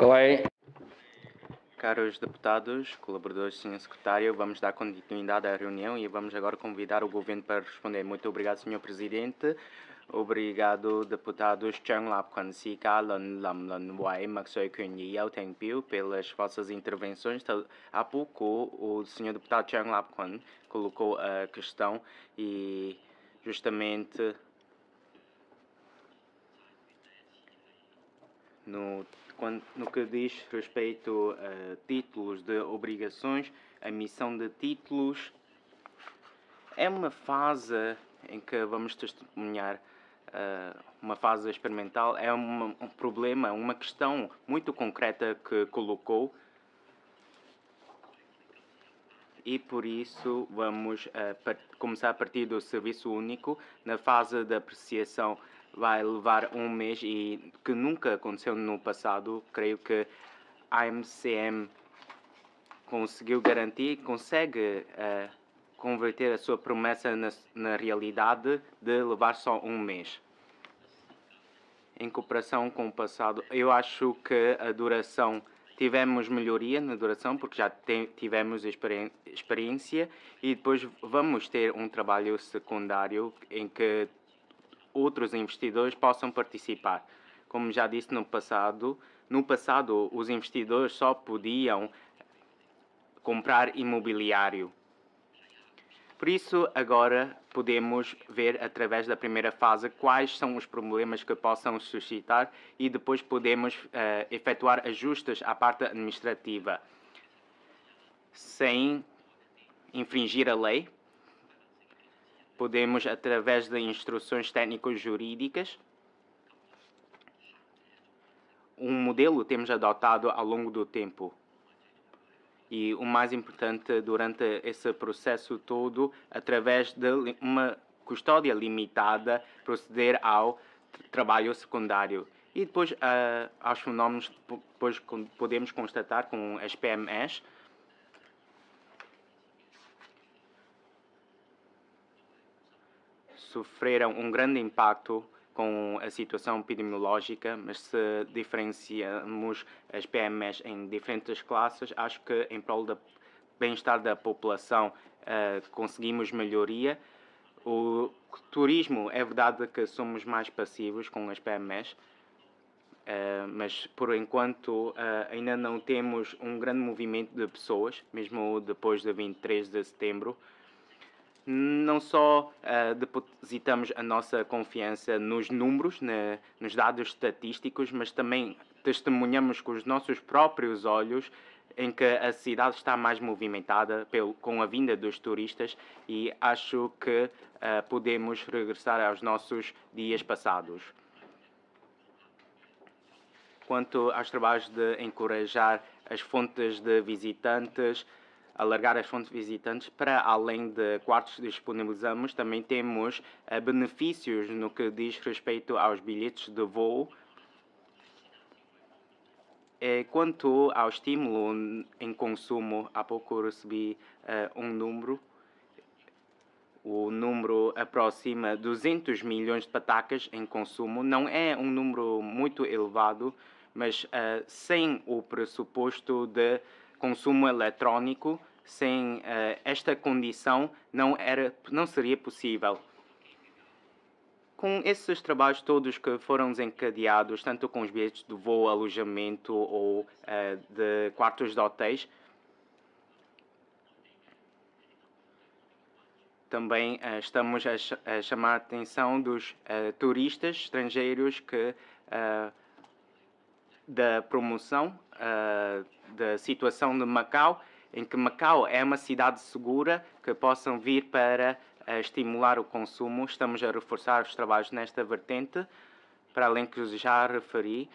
Qual é? Caros deputados, colaboradores, Sr. Secretário, vamos dar continuidade à reunião e vamos agora convidar o Governo para responder. Muito obrigado, Sr. Presidente. Obrigado, deputados Chang Lap Kwan Si Ka, Lon Lam Lon Wai, Maxoi Kuen Yi Yao Teng Piu, pelas vossas intervenções. Há pouco, o Sr. Deputado Chang Lap Kwan colocou a questão e justamente no que diz respeito a títulos de obrigações, a emissão de títulos é uma fase em que vamos testemunhar uma fase experimental. É um problema, uma questão muito concreta que colocou e por isso vamos começar a partir do serviço único. Na fase de apreciação vai levar um mês e que nunca aconteceu no passado. Creio que a AMCM conseguiu garantir, consegue converter a sua promessa na realidade de levar só um mês. Em comparação com o passado, eu acho que a duração, tivemos melhoria na duração, porque já tivemos experiência e depois vamos ter um trabalho secundário em que outros investidores possam participar. Como já disse no passado os investidores só podiam comprar imobiliário. Por isso, agora podemos ver através da primeira fase quais são os problemas que possam suscitar e depois podemos efetuar ajustes à parte administrativa sem infringir a lei. Podemos, através de instruções técnico-jurídicas, um modelo temos adotado ao longo do tempo. E o mais importante durante esse processo todo, através de uma custódia limitada, proceder ao trabalho secundário. E depois aos fenómenos, depois podemos constatar com as PMEs, sofreram um grande impacto com a situação epidemiológica, mas se diferenciamos as PMEs em diferentes classes, acho que em prol do bem-estar da população conseguimos melhoria. O turismo, é verdade que somos mais passivos com as PMEs, mas por enquanto ainda não temos um grande movimento de pessoas, mesmo depois de 23 de setembro. Não só depositamos a nossa confiança nos números, nos dados estatísticos, mas também testemunhamos com os nossos próprios olhos em que a cidade está mais movimentada com a vinda dos turistas e acho que podemos regressar aos nossos dias passados. Quanto aos trabalhos de encorajar as fontes de visitantes, alargar as fontes de visitantes para além de quartos que disponibilizamos, também temos benefícios no que diz respeito aos bilhetes de voo. Quanto ao estímulo em consumo, há pouco recebi um número. O número aproxima 200 milhões de patacas em consumo. Não é um número muito elevado, mas sem o pressuposto de consumo eletrónico, sem esta condição, não seria possível. Com esses trabalhos todos que foram desencadeados, tanto com os bilhetes de voo, alojamento ou de quartos de hotéis, também estamos a chamar a atenção dos turistas estrangeiros que da promoção da situação de Macau, em que Macau é uma cidade segura, que possam vir para estimular o consumo. Estamos a reforçar os trabalhos nesta vertente, para além que já referi.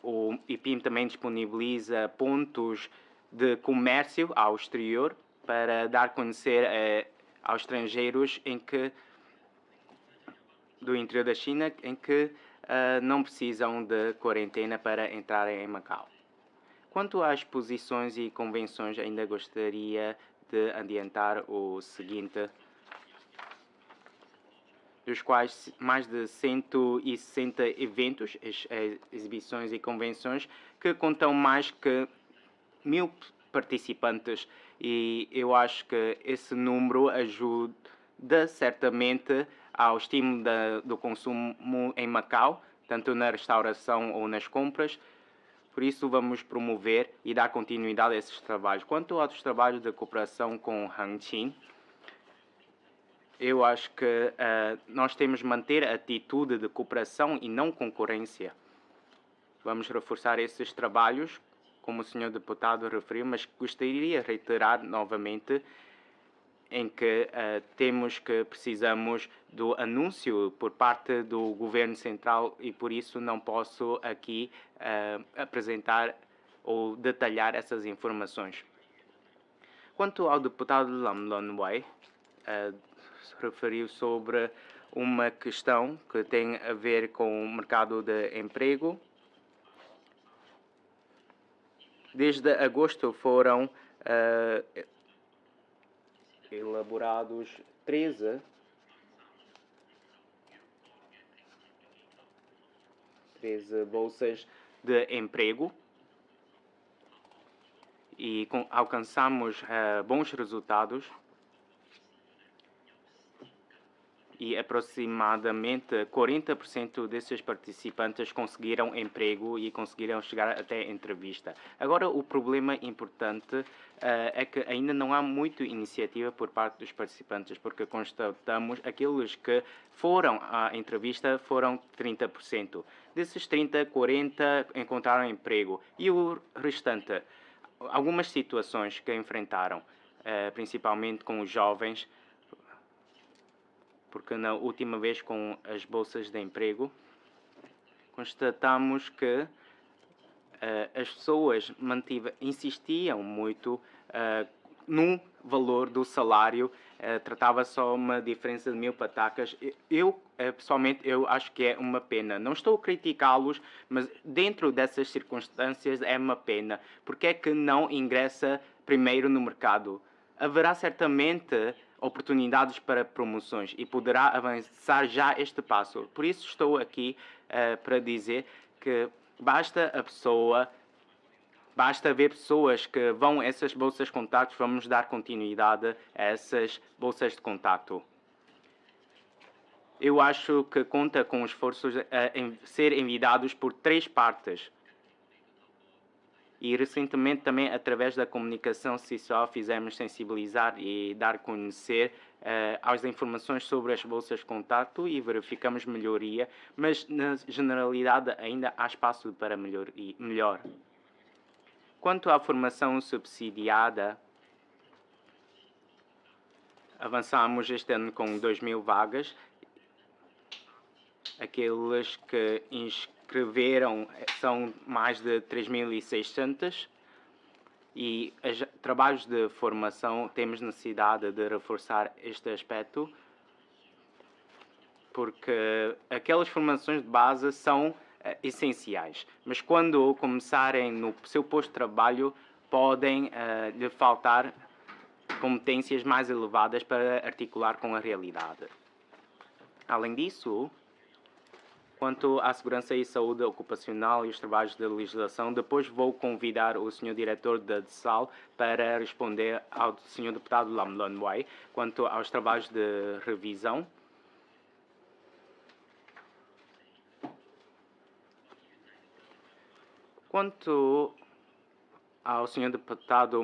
O IPIM também disponibiliza pontos de comércio ao exterior para dar a conhecer aos estrangeiros do interior da China em que não precisam de quarentena para entrarem em Macau. Quanto às posições e convenções, ainda gostaria de adiantar o seguinte. dos quais mais de 160 eventos, exibições e convenções, que contam mais que 1000 participantes. E eu acho que esse número ajuda certamente ao estímulo do consumo em Macau, tanto na restauração ou nas compras. Por isso, vamos promover e dar continuidade a esses trabalhos. Quanto aos trabalhos de cooperação com Hangqin, eu acho que nós temos de manter a atitude de cooperação e não concorrência. Vamos reforçar esses trabalhos, como o senhor deputado referiu, mas gostaria de reiterar novamente em que precisamos do anúncio por parte do governo central e por isso não posso aqui apresentar ou detalhar essas informações. Quanto ao deputado Lam Lon Wai, referiu sobre uma questão que tem a ver com o mercado de emprego. Desde agosto foram elaborados 13 bolsas de emprego e alcançamos bons resultados. E aproximadamente 40% desses participantes conseguiram emprego e conseguiram chegar até a entrevista. Agora, o problema importante é que ainda não há muita iniciativa por parte dos participantes, porque constatamos aqueles que foram à entrevista foram 30%. Desses 30, 40 encontraram emprego. E o restante? Algumas situações que enfrentaram, principalmente com os jovens, porque na última vez com as bolsas de emprego, constatamos que as pessoas insistiam muito no valor do salário, tratava só uma diferença de 1000 patacas. Pessoalmente, eu acho que é uma pena. Não estou a criticá-los, mas dentro dessas circunstâncias é uma pena. Porque é que não ingressa primeiro no mercado? Haverá certamente oportunidades para promoções e poderá avançar já este passo. Por isso estou aqui para dizer que basta haver pessoas que vão a essas bolsas de contactos, vamos dar continuidade a essas bolsas de contacto. Eu acho que conta com esforços a ser enviados por 3 partes. E recentemente também, através da comunicação social, fizemos sensibilizar e dar a conhecer as informações sobre as bolsas de contacto e verificamos melhoria, mas na generalidade ainda há espaço para melhor. Quanto à formação subsidiada, avançamos este ano com 2000 vagas. Aqueles que inscreveram são mais de 3600 e trabalhos de formação temos necessidade de reforçar este aspecto porque aquelas formações de base são essenciais, mas quando começarem no seu posto de trabalho podem lhe faltar competências mais elevadas para articular com a realidade. Além disso, quanto à segurança e saúde ocupacional e os trabalhos de legislação, depois vou convidar o Sr. Diretor da DSAL para responder ao Sr. Deputado Lam Lon Wai quanto aos trabalhos de revisão. Quanto ao Sr. Deputado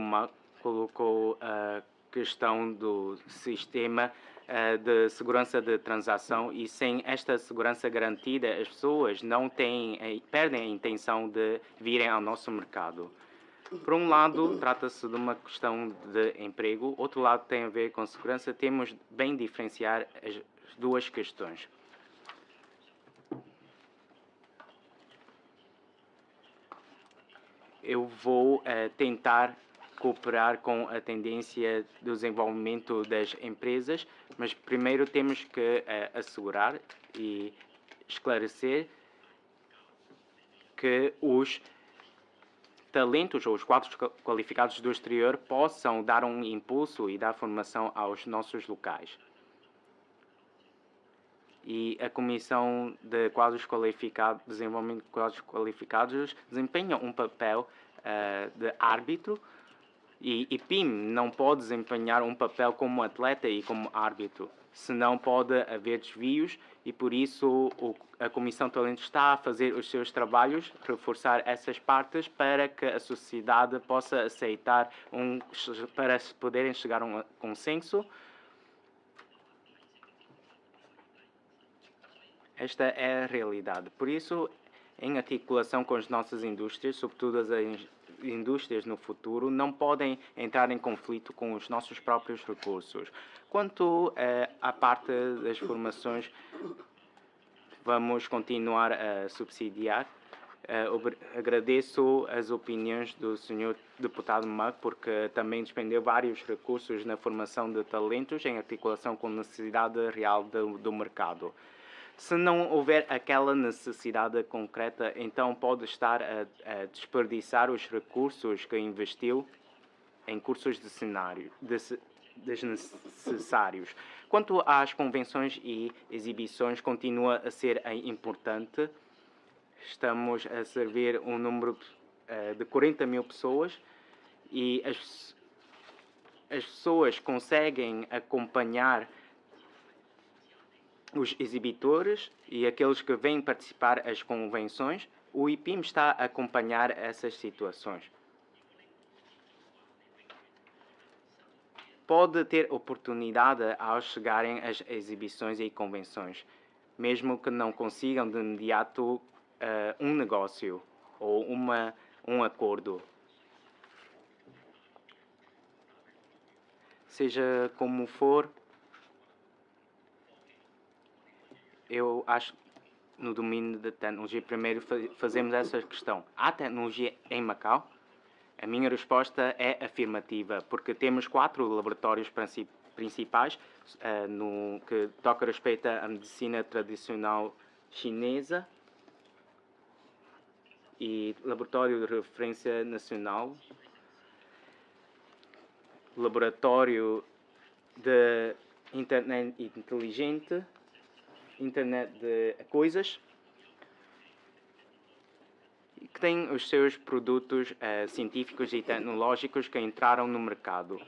colocou a questão do sistema de segurança de transação e sem esta segurança garantida as pessoas perdem a intenção de virem ao nosso mercado. Por um lado, trata-se de uma questão de emprego, outro lado tem a ver com segurança. Temos de bem diferenciar as duas questões. Eu vou tentar cooperar com a tendência do desenvolvimento das empresas, mas primeiro temos que assegurar e esclarecer que os talentos ou os quadros qualificados do exterior possam dar um impulso e dar formação aos nossos locais. E a Comissão de Quadros Qualificados, Desenvolvimento de Quadros Qualificados desempenha um papel de árbitro e PIM não pode desempenhar um papel como atleta e como árbitro, senão pode haver desvios e por isso a Comissão de Talento está a fazer os seus trabalhos, reforçar essas partes para que a sociedade possa aceitar, para poderem chegar a um consenso. Esta é a realidade. Por isso, em articulação com as nossas indústrias, sobretudo as indústrias no futuro, não podem entrar em conflito com os nossos próprios recursos. Quanto à parte das formações, vamos continuar a subsidiar. Agradeço as opiniões do Sr. Deputado Mug, porque também despendeu vários recursos na formação de talentos em articulação com a necessidade real do mercado. Se não houver aquela necessidade concreta, então pode estar a desperdiçar os recursos que investiu em cursos de cenário desnecessários. Quanto às convenções e exibições, continua a ser importante. Estamos a servir um número de 40 mil pessoas e as pessoas conseguem acompanhar os exibitores e aqueles que vêm participar das convenções. O IPIM está a acompanhar essas situações. Pode ter oportunidade ao chegarem às exibições e convenções, mesmo que não consigam de imediato um negócio ou um acordo. Seja como for, eu acho que no domínio da tecnologia, primeiro fazemos essa questão. Há tecnologia em Macau? A minha resposta é afirmativa, porque temos 4 laboratórios principais no que toca respeito à medicina tradicional chinesa e laboratório de referência nacional, laboratório de internet inteligente, internet de coisas, que tem os seus produtos científicos e tecnológicos que entraram no mercado.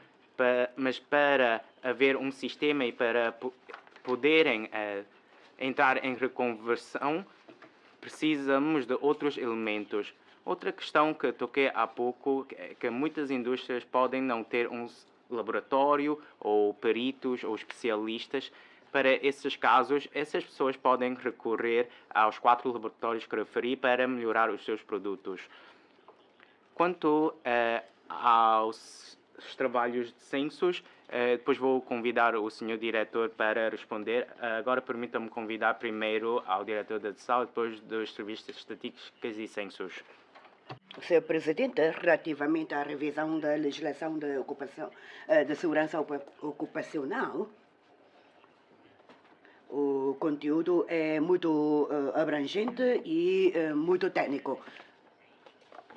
Mas para haver um sistema e para poderem entrar em reconversão, precisamos de outros elementos. Outra questão que toquei há pouco é que muitas indústrias podem não ter um laboratório ou peritos ou especialistas. Para esses casos, essas pessoas podem recorrer aos 4 laboratórios que referi para melhorar os seus produtos. Quanto aos trabalhos de censos, depois vou convidar o Sr. Diretor para responder. Agora permita-me convidar primeiro ao Diretor da DSAL e depois dos Serviços de Estatísticas e Censos. Sr. Presidente, relativamente à revisão da legislação de segurança ocupacional, o conteúdo é muito abrangente e muito técnico.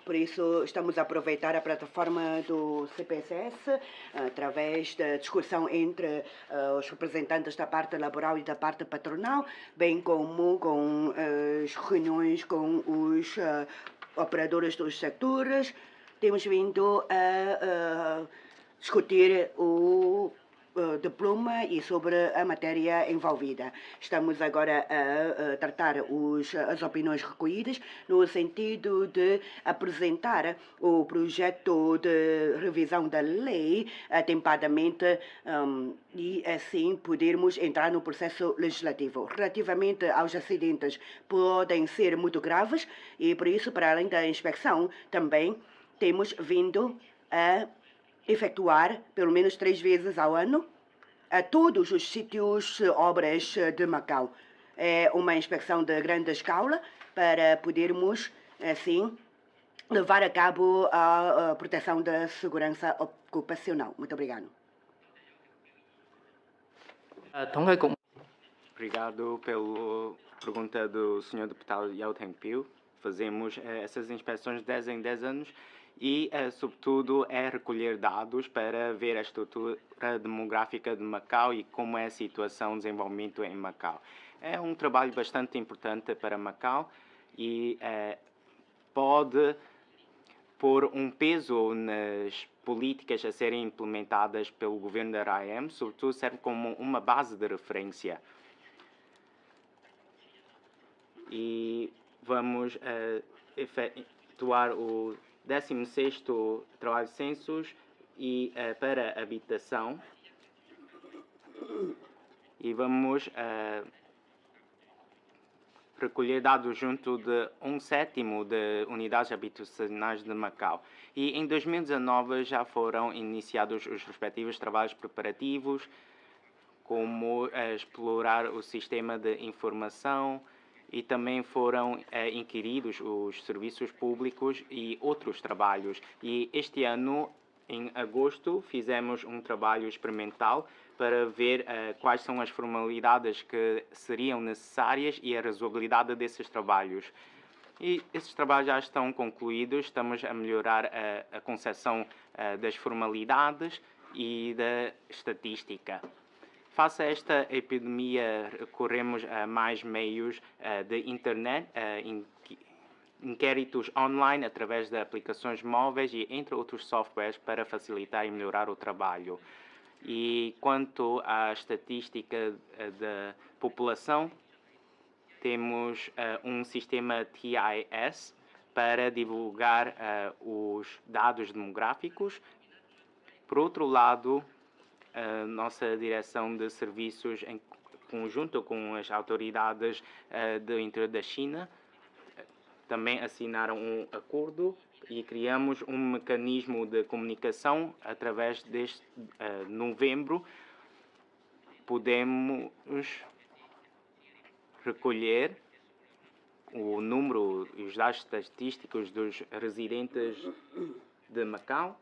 Por isso, estamos a aproveitar a plataforma do CPSS, através da discussão entre os representantes da parte laboral e da parte patronal, bem como com as reuniões com os operadores dos setores. Temos vindo a discutir o diploma e sobre a matéria envolvida. Estamos agora a tratar as opiniões recolhidas no sentido de apresentar o projeto de revisão da lei atempadamente e assim podermos entrar no processo legislativo. Relativamente aos acidentes, podem ser muito graves e por isso, para além da inspeção, também temos vindo a efetuar pelo menos 3 vezes ao ano a todos os sítios, obras de Macau. É uma inspeção de grande escala para podermos, assim, levar a cabo a proteção da segurança ocupacional. Muito obrigado. Obrigado pela pergunta do Sr. Deputado Yao Teng-Piu. Fazemos essas inspeções de 10 em 10 anos e, sobretudo, é recolher dados para ver a estrutura demográfica de Macau e como é a situação de desenvolvimento em Macau. É um trabalho bastante importante para Macau e pode pôr um peso nas políticas a serem implementadas pelo governo da RAM, sobretudo serve como uma base de referência. E vamos efetuar o 16º trabalho de censos e para habitação. E vamos recolher dados junto de 1/7 de unidades habitacionais de Macau. E em 2019 já foram iniciados os respectivos trabalhos preparativos, como explorar o sistema de informação, e também foram inquiridos os serviços públicos e outros trabalhos. E este ano, em agosto, fizemos um trabalho experimental para ver quais são as formalidades que seriam necessárias e a razoabilidade desses trabalhos. E esses trabalhos já estão concluídos, estamos a melhorar a concepção das formalidades e da estatística. Face a esta epidemia, recorremos a mais meios de internet, inquéritos online através de aplicações móveis e entre outros softwares para facilitar e melhorar o trabalho. E quanto à estatística da população, temos um sistema TIS para divulgar os dados demográficos. Por outro lado, a nossa direção de serviços, em conjunto com as autoridades do interior da China, também assinaram um acordo e criamos um mecanismo de comunicação através deste novembro. Podemos recolher o número e os dados estatísticos dos residentes de Macau.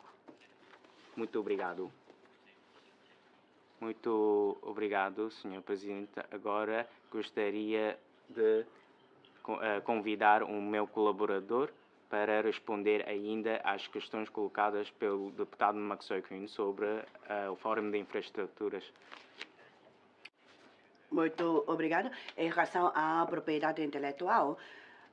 Muito obrigado. Muito obrigado, Sr. Presidente. Agora gostaria de convidar o meu colaborador para responder ainda às questões colocadas pelo deputado Mak Soe Kun sobre o Fórum de Infraestruturas. Muito obrigado. Em relação à propriedade intelectual,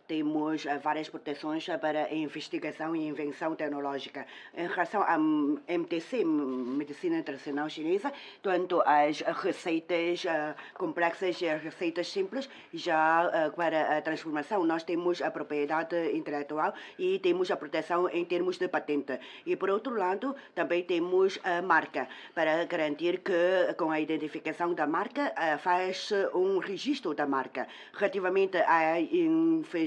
temos várias proteções para a investigação e invenção tecnológica. Em relação à MTC, Medicina Tradicional Chinesa, tanto as receitas complexas e as receitas simples, já para a transformação, nós temos a propriedade intelectual e temos a proteção em termos de patente. E, por outro lado, também temos a marca, para garantir que, com a identificação da marca, faz um registro da marca. Relativamente à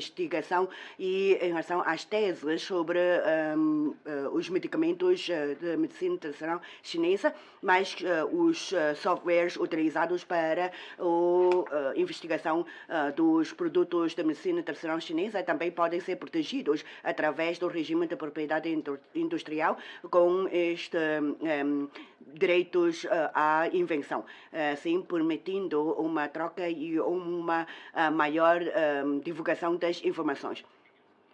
investigação e em relação às teses sobre os medicamentos de medicina tradicional chinesa, mas os softwares utilizados para a investigação dos produtos de medicina tradicional chinesa também podem ser protegidos através do regime de propriedade industrial com este direitos à invenção, assim permitindo uma troca e uma maior divulgação das informações.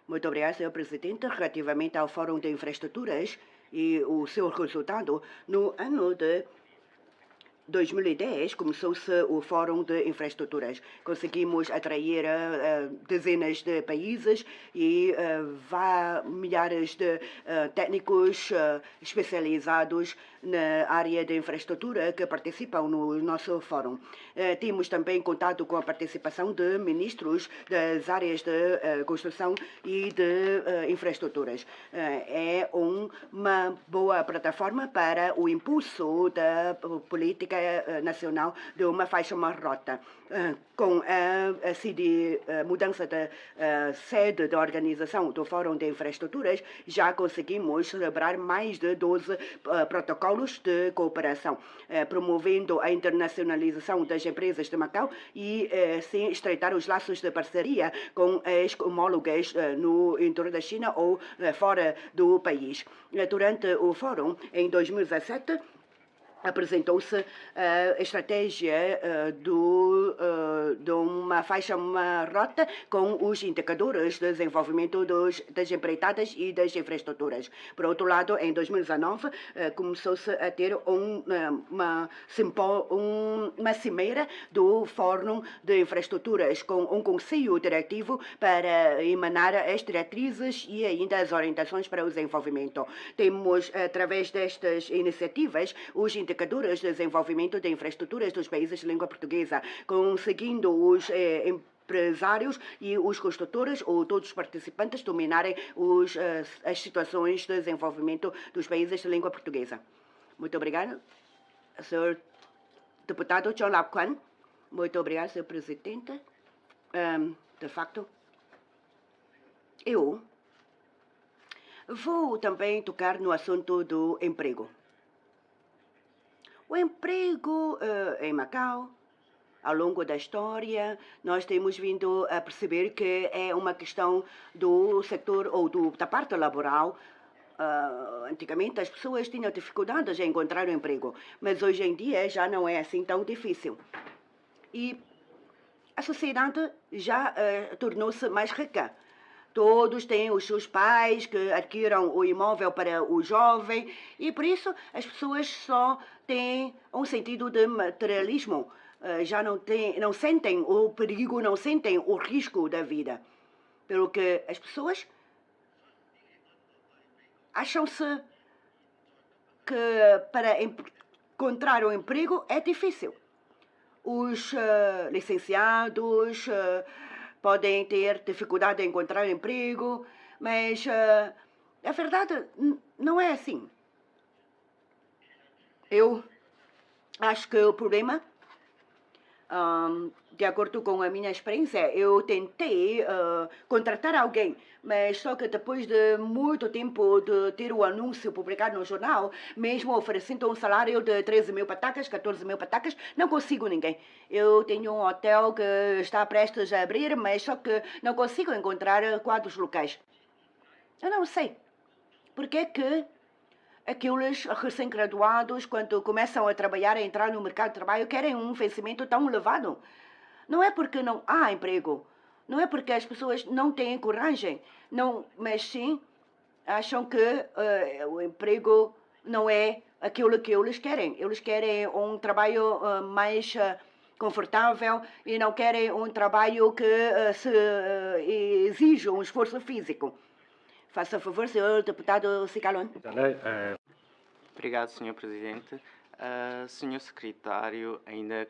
Muito obrigado, Sr. Presidente. Relativamente ao Fórum de Infraestruturas e o seu resultado, no ano de 2010 começou-se o Fórum de Infraestruturas. Conseguimos atrair dezenas de países e milhares de técnicos especializados na área de infraestrutura que participam no nosso fórum. Temos também contato com a participação de ministros das áreas de construção e de infraestruturas. É uma boa plataforma para o impulso da política nacional de uma faixa mais rota. Com a mudança da sede da organização do Fórum de Infraestruturas, já conseguimos celebrar mais de 12 protocolos de cooperação, promovendo a internacionalização das empresas de Macau e, assim, estreitar os laços de parceria com as homólogas no interior da China ou fora do país. Durante o Fórum, em 2017, apresentou-se a estratégia de uma faixa, uma rota com os indicadores de desenvolvimento das empreitadas e das infraestruturas. Por outro lado, em 2019, começou-se a ter uma cimeira do Fórum de Infraestruturas com um conselho diretivo para emanar as diretrizes e ainda as orientações para o desenvolvimento. Temos, através destas iniciativas, os indicadores de desenvolvimento de infraestruturas dos países de língua portuguesa, conseguindo os empresários e os construtores ou todos os participantes dominarem as situações de desenvolvimento dos países de língua portuguesa. Muito obrigado, Sr. Deputado John Lau Kwan. Muito obrigado, Sr. Presidente. De facto, eu vou também tocar no assunto do emprego. O emprego em Macau, ao longo da história, nós temos vindo a perceber que é uma questão do setor ou da parte laboral. Antigamente as pessoas tinham dificuldades em encontrar um emprego, mas hoje em dia já não é assim tão difícil. E a sociedade já tornou-se mais rica. Todos têm os seus pais que adquiram o imóvel para o jovem e, por isso, as pessoas só têm um sentido de materialismo. Já não sentem o perigo, não sentem o risco da vida. Pelo que as pessoas acham-se que para encontrar um emprego é difícil. Os licenciados podem ter dificuldade em encontrar emprego, mas a verdade não é assim. Eu acho que o problema, de acordo com a minha experiência, eu tentei contratar alguém, mas só que depois de muito tempo de ter o anúncio publicado no jornal, mesmo oferecendo um salário de 13.000 patacas, 14.000 patacas, não consigo ninguém. Eu tenho um hotel que está prestes a abrir, mas só que não consigo encontrar quadros locais. Eu não sei. Por que que aqueles recém-graduados, quando começam a trabalhar, a entrar no mercado de trabalho, querem um vencimento tão elevado? Não é porque não há emprego, não é porque as pessoas não têm coragem, não, mas sim acham que o emprego não é aquilo que eles querem. Eles querem um trabalho mais confortável e não querem um trabalho que exija um esforço físico. Faça favor, senhor deputado Cicalone. Obrigado, Sr. Presidente. Sr. Secretário, ainda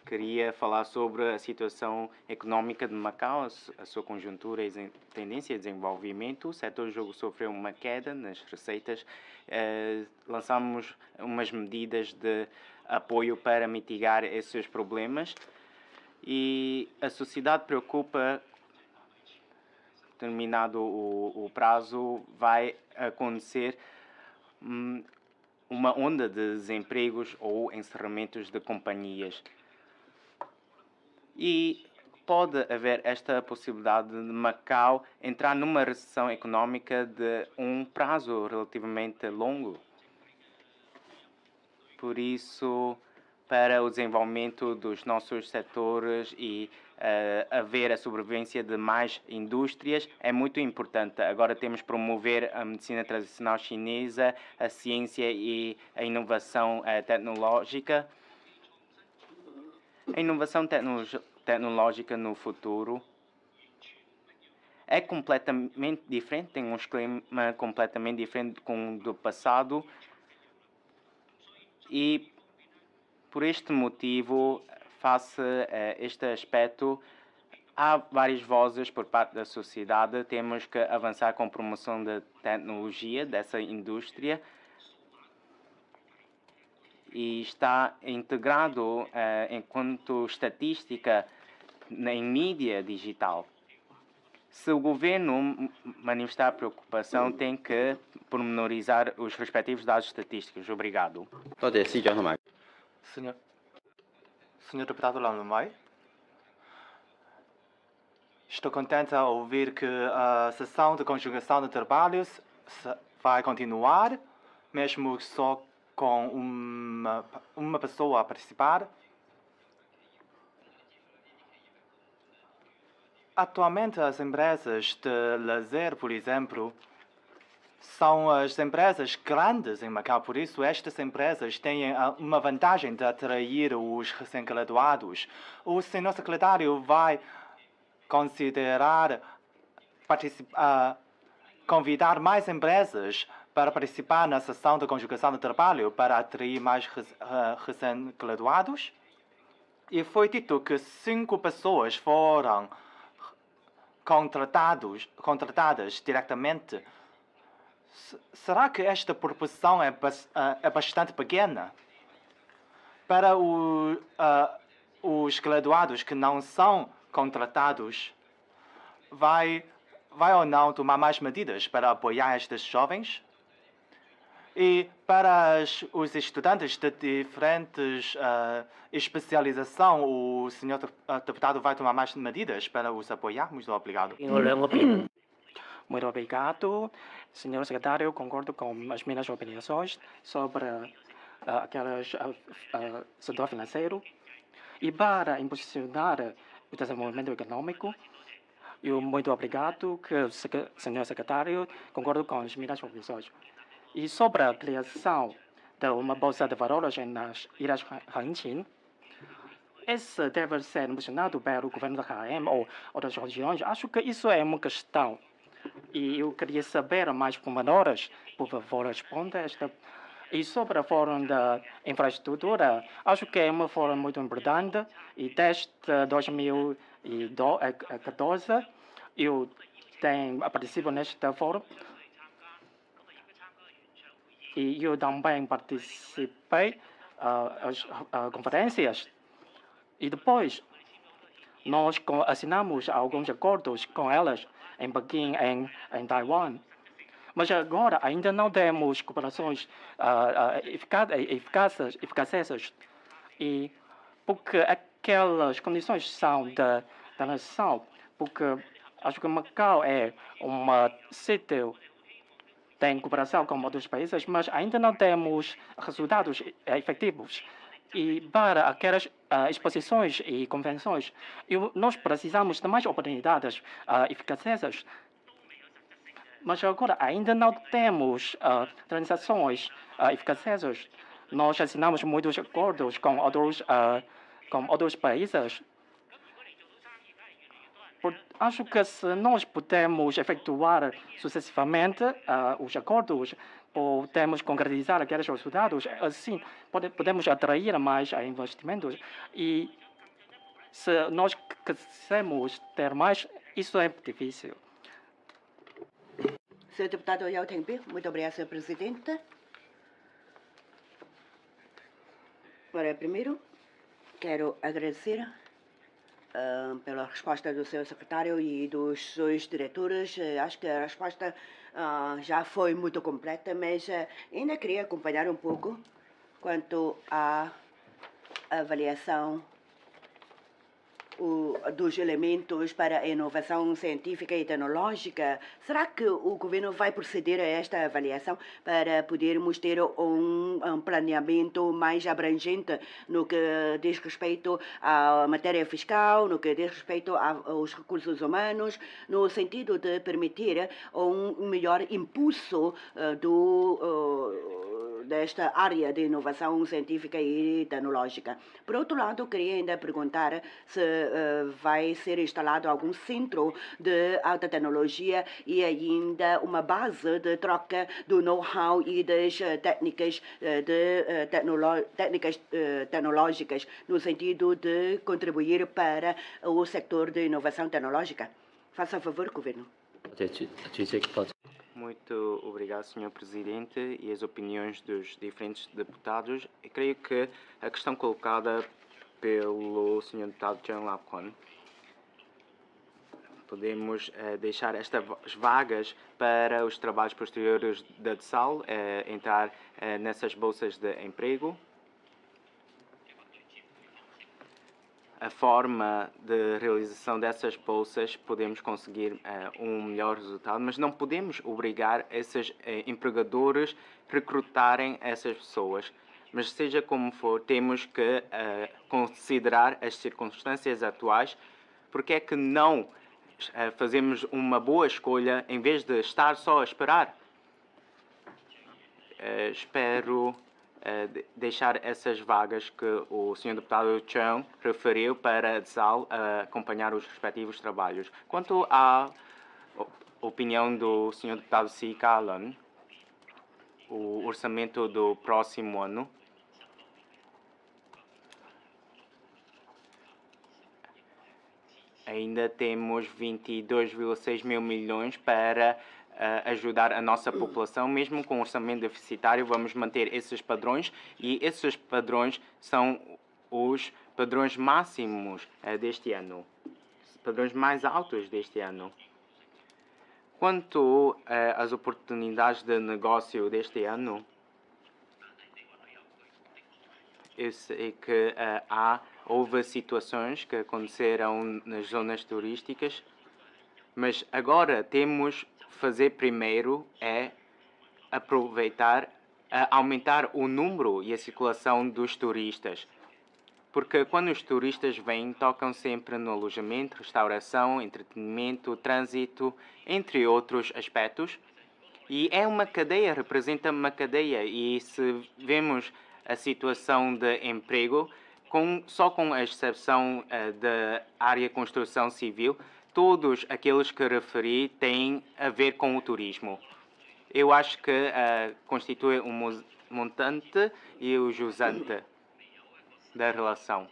queria falar sobre a situação económica de Macau, a sua conjuntura e tendência de desenvolvimento. O setor jogo sofreu uma queda nas receitas. Lançamos umas medidas de apoio para mitigar esses problemas e a sociedade preocupa. Terminado o prazo, vai acontecer uma onda de desempregos ou encerramentos de companhias. E pode haver esta possibilidade de Macau entrar numa recessão económica de um prazo relativamente longo. Por isso, para o desenvolvimento dos nossos setores e haver a sobrevivência de mais indústrias é muito importante. Agora temos que promover a medicina tradicional chinesa, a ciência e a inovação tecnológica. A inovação tecnológica no futuro é completamente diferente, tem um esquema completamente diferente do passado e por este motivo, face a este aspecto, há várias vozes por parte da sociedade. Temos que avançar com a promoção da tecnologia dessa indústria e está integrado enquanto estatística em mídia digital. Se o governo manifestar preocupação, tem que pormenorizar os respectivos dados estatísticos. Obrigado. Senhor deputado Lamai, estou contente a ouvir que a sessão de conjugação de trabalhos vai continuar, mesmo só com uma pessoa a participar. Atualmente, as empresas de lazer, por exemplo, são as empresas grandes em Macau. Por isso, estas empresas têm uma vantagem de atrair os recém-graduados. O senhor secretário vai considerar convidar mais empresas para participar na sessão de conjugação de trabalho para atrair mais recém-graduados. E foi dito que 5 pessoas foram contratadas diretamente. Será que esta proporção é bastante pequena? Para os graduados que não são contratados, vai ou não tomar mais medidas para apoiar estes jovens? E para os estudantes de diferentes especialização, o senhor deputado vai tomar mais medidas para os apoiar? Muito obrigado. Muito obrigado, senhor secretário. Concordo com as minhas opiniões sobre aqueles setor financeiro. E para impulsionar o desenvolvimento econômico, eu muito obrigado que o senhor secretário concordo com as minhas opiniões. E sobre a criação de uma bolsa de valores nas ilhas Hengqin, esse deve ser impulsionado pelo governo da HM ou outras regiões. Acho que isso é uma questão. E eu queria saber mais pormenores. Por favor, responda esta. E sobre a fórum da infraestrutura, acho que é uma fórum muito importante. E desde 2014, eu participo neste fórum. E eu também participei das conferências. E depois, nós assinamos alguns acordos com elas em Pequim, em Taiwan. Mas agora ainda não temos cooperações eficazes. E porque aquelas condições são da nação, porque acho que Macau é um sítio tem cooperação com outros países, mas ainda não temos resultados efetivos. E para aquelas exposições e convenções, nós precisamos de mais oportunidades eficazes. Mas agora ainda não temos transações eficazes. Nós assinamos muitos acordos com outros países. Acho que se nós podemos efetuar sucessivamente os acordos, podemos concretizar aqueles resultados, assim podemos atrair mais investimentos. E se nós quisermos ter mais, isso é difícil. Senhor deputado Yao Tengbi, muito obrigado, senhor presidente. Ora, primeiro, quero agradecer pela resposta do senhor secretário e dos seus diretores. Acho que a resposta já foi muito completa, mas ainda queria acompanhar um pouco quanto à avaliação dos elementos para a inovação científica e tecnológica. Será que o governo vai proceder a esta avaliação para podermos ter um planeamento mais abrangente no que diz respeito à matéria fiscal, no que diz respeito aos recursos humanos, no sentido de permitir um melhor impulso desta área de inovação científica e tecnológica? Por outro lado, queria ainda perguntar se vai ser instalado algum centro de alta tecnologia e ainda uma base de troca do know-how e das técnicas tecnológicas no sentido de contribuir para o setor de inovação tecnológica. Faça favor, governo. Muito obrigado, Sr. Presidente, e as opiniões dos diferentes deputados. Eu creio que a questão colocada pelo Sr. Deputado Chen Lao-Kwon, podemos deixar estas vagas para os trabalhos posteriores da DSAL, entrar nessas bolsas de emprego. a forma de realização dessas bolsas podemos conseguir um melhor resultado, mas não podemos obrigar esses empregadores a recrutarem essas pessoas. Mas seja como for, temos que considerar as circunstâncias atuais, porque é que não fazemos uma boa escolha em vez de estar só a esperar. Espero deixar essas vagas que o Sr. Deputado Chong referiu para a DSAL acompanhar os respectivos trabalhos. Quanto à opinião do Sr. Deputado C. Callan, o orçamento do próximo ano ainda temos 22,6 mil milhões para ajudar a nossa população. Mesmo com orçamento deficitário, vamos manter esses padrões e esses padrões são os padrões máximos deste ano, padrões mais altos deste ano. Quanto às oportunidades de negócio deste ano, eu sei que houve situações que aconteceram nas zonas turísticas, mas agora temos fazer primeiro é aumentar o número e a circulação dos turistas. Porque quando os turistas vêm, tocam sempre no alojamento, restauração, entretenimento, trânsito, entre outros aspectos. E é uma cadeia, representa uma cadeia. E se vemos a situação de emprego, só com a exceção da área de construção civil, todos aqueles que referi têm a ver com o turismo. Eu acho que constitui um montante e o jusante da relação.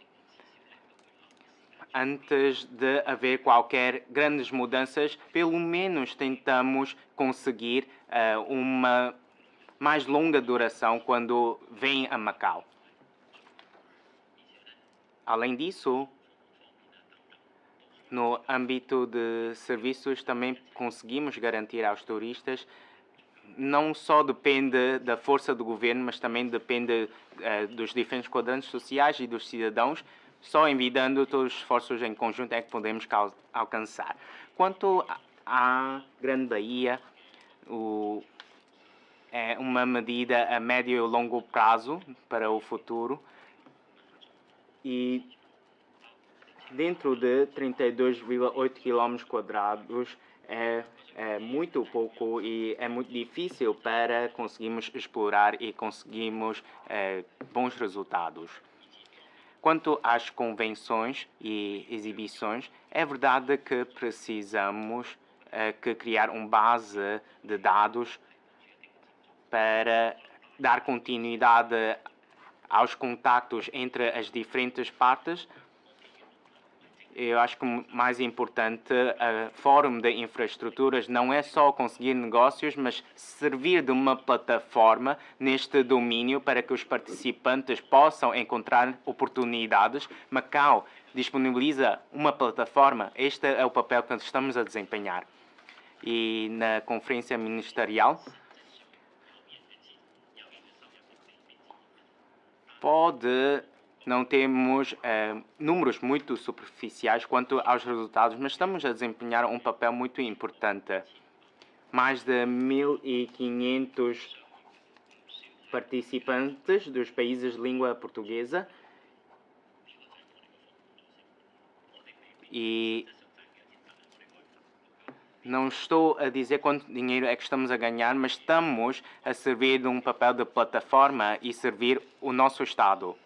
Antes de haver qualquer grandes mudanças, pelo menos tentamos conseguir uma mais longa duração quando vem a Macau. Além disso, no âmbito de serviços, também conseguimos garantir aos turistas, não só depende da força do governo, mas também depende dos diferentes quadrantes sociais e dos cidadãos. Só envidando todos os esforços em conjunto é que podemos alcançar. Quanto à Grande Bahia, é uma medida a médio e longo prazo para o futuro. E dentro de 32,8 km² é muito pouco e é muito difícil para conseguirmos explorar e conseguirmos bons resultados. Quanto às convenções e exibições, é verdade que precisamos criar uma base de dados para dar continuidade aos contactos entre as diferentes partes. Eu acho que o mais importante, o Fórum de Infraestruturas não é só conseguir negócios, mas servir de uma plataforma neste domínio para que os participantes possam encontrar oportunidades. Macau disponibiliza uma plataforma. Este é o papel que estamos a desempenhar. E na conferência ministerial, não temos números muito superficiais quanto aos resultados, mas estamos a desempenhar um papel muito importante. Mais de 1.500 participantes dos países de língua portuguesa e não estou a dizer quanto dinheiro é que estamos a ganhar, mas estamos a servir de um papel de plataforma e servir o nosso Estado.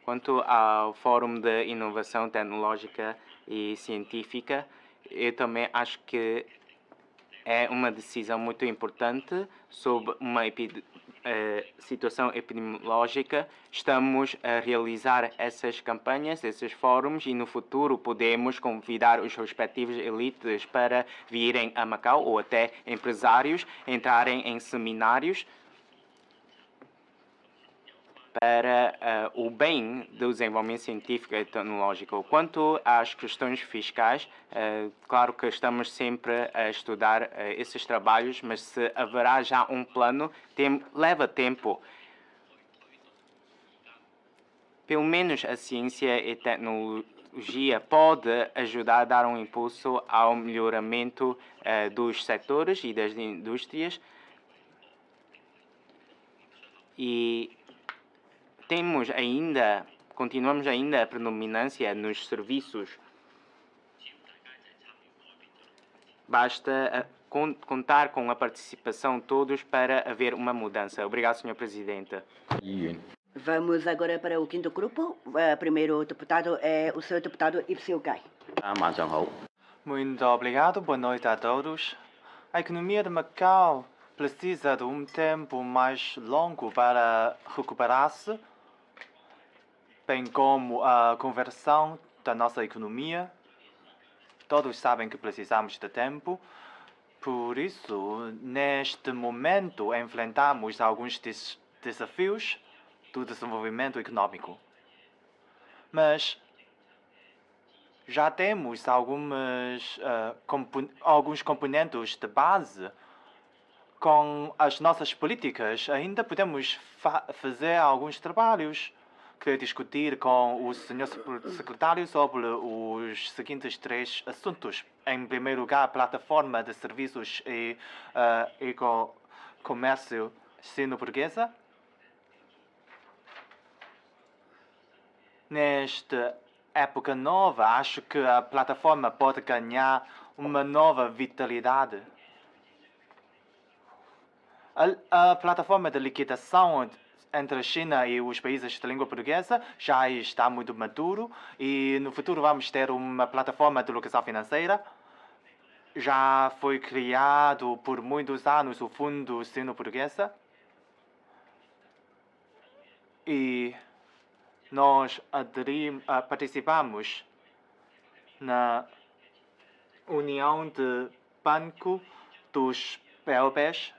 Quanto ao Fórum de Inovação Tecnológica e Científica, eu também acho que é uma decisão muito importante sobre uma situação epidemiológica. Estamos a realizar essas campanhas, esses fóruns, e no futuro podemos convidar os respectivos elites para virem a Macau ou até empresários entrarem em seminários para o bem do desenvolvimento científico e tecnológico. Quanto às questões fiscais, claro que estamos sempre a estudar esses trabalhos, mas se haverá já um plano, leva tempo. Pelo menos a ciência e tecnologia pode ajudar a dar um impulso ao melhoramento dos setores e das indústrias. E continuamos ainda a predominância nos serviços. Basta contar com a participação de todos para haver uma mudança. Obrigado, Sr. Presidente. 議員。 Vamos agora para o quinto grupo. Primeiro deputado é o senhor deputado Ipsil Gai. 晚上好。 Muito obrigado, boa noite a todos. A economia de Macau precisa de um tempo mais longo para recuperar-se, bem como a conversão da nossa economia. Todos sabem que precisamos de tempo. Por isso, neste momento, enfrentamos alguns desafios do desenvolvimento econômico. Mas já temos alguns componentes de base. Com as nossas políticas, ainda podemos fazer alguns trabalhos. Queria discutir com o Sr. Secretário sobre os seguintes 3 assuntos. Em primeiro lugar, a plataforma de serviços e comércio sino-portuguesa. Nesta época nova, acho que a plataforma pode ganhar uma nova vitalidade. A plataforma de liquidação entre a China e os países de língua portuguesa já está muito maduro e no futuro vamos ter uma plataforma de locação financeira. Já foi criado por muitos anos o Fundo Sino-Portuguesa e nós participamos na União de Banco dos PLPs.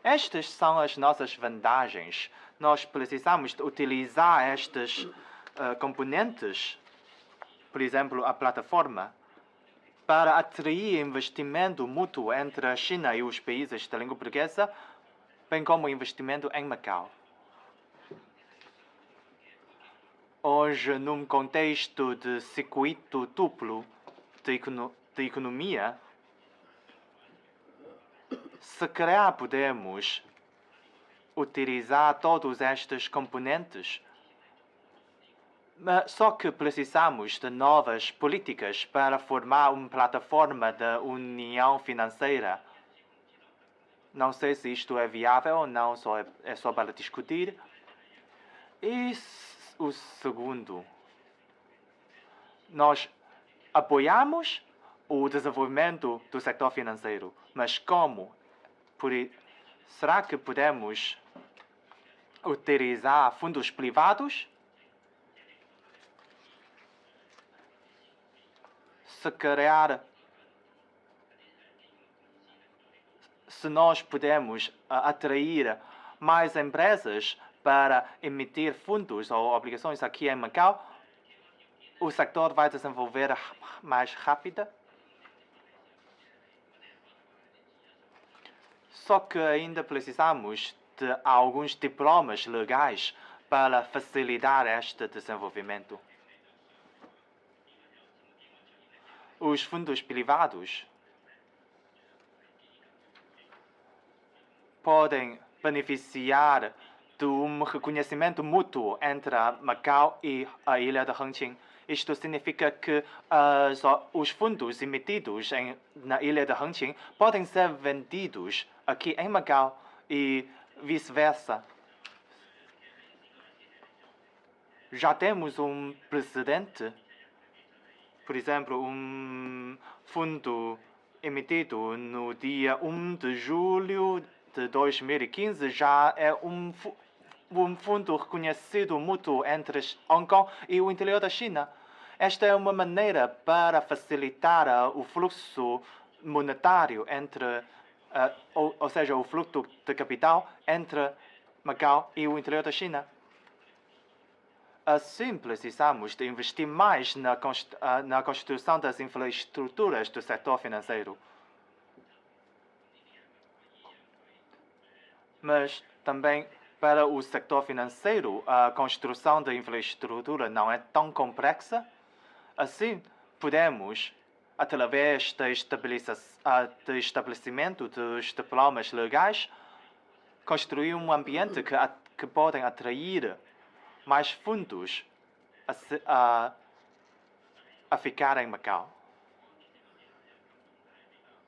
Estas são as nossas vantagens. Nós precisamos de utilizar estes componentes, por exemplo, a plataforma, para atrair investimento mútuo entre a China e os países da língua portuguesa, bem como investimento em Macau. Hoje, num contexto de circuito duplo de economia, se calhar podemos utilizar todos estes componentes, mas só que precisamos de novas políticas para formar uma plataforma de união financeira. Não sei se isto é viável ou não, é só para discutir. E o segundo, nós apoiamos o desenvolvimento do setor financeiro, mas como? Será que podemos utilizar fundos privados? Se calhar, se nós podemos atrair mais empresas para emitir fundos ou obrigações aqui em Macau, o setor vai desenvolver mais rápido. Só que ainda precisamos de alguns diplomas legais para facilitar este desenvolvimento. Os fundos privados podem beneficiar de um reconhecimento mútuo entre Macau e a ilha de Hengqin. Isto significa que os fundos emitidos na ilha de Hengqin podem ser vendidos aqui em Macau e vice-versa. Já temos um precedente. Por exemplo, um fundo emitido no dia 1 de julho de 2015 já é um fundo reconhecido mútuo entre Hong Kong e o interior da China. Esta é uma maneira para facilitar o fluxo monetário ou seja, o fluxo de capital entre Macau e o interior da China. Assim, precisamos de investir mais na construção das infraestruturas do setor financeiro. Mas também Para o sector financeiro, a construção da infraestrutura não é tão complexa. Assim, podemos, através do estabelecimento dos diplomas legais, construir um ambiente que podem atrair mais fundos a ficar em Macau.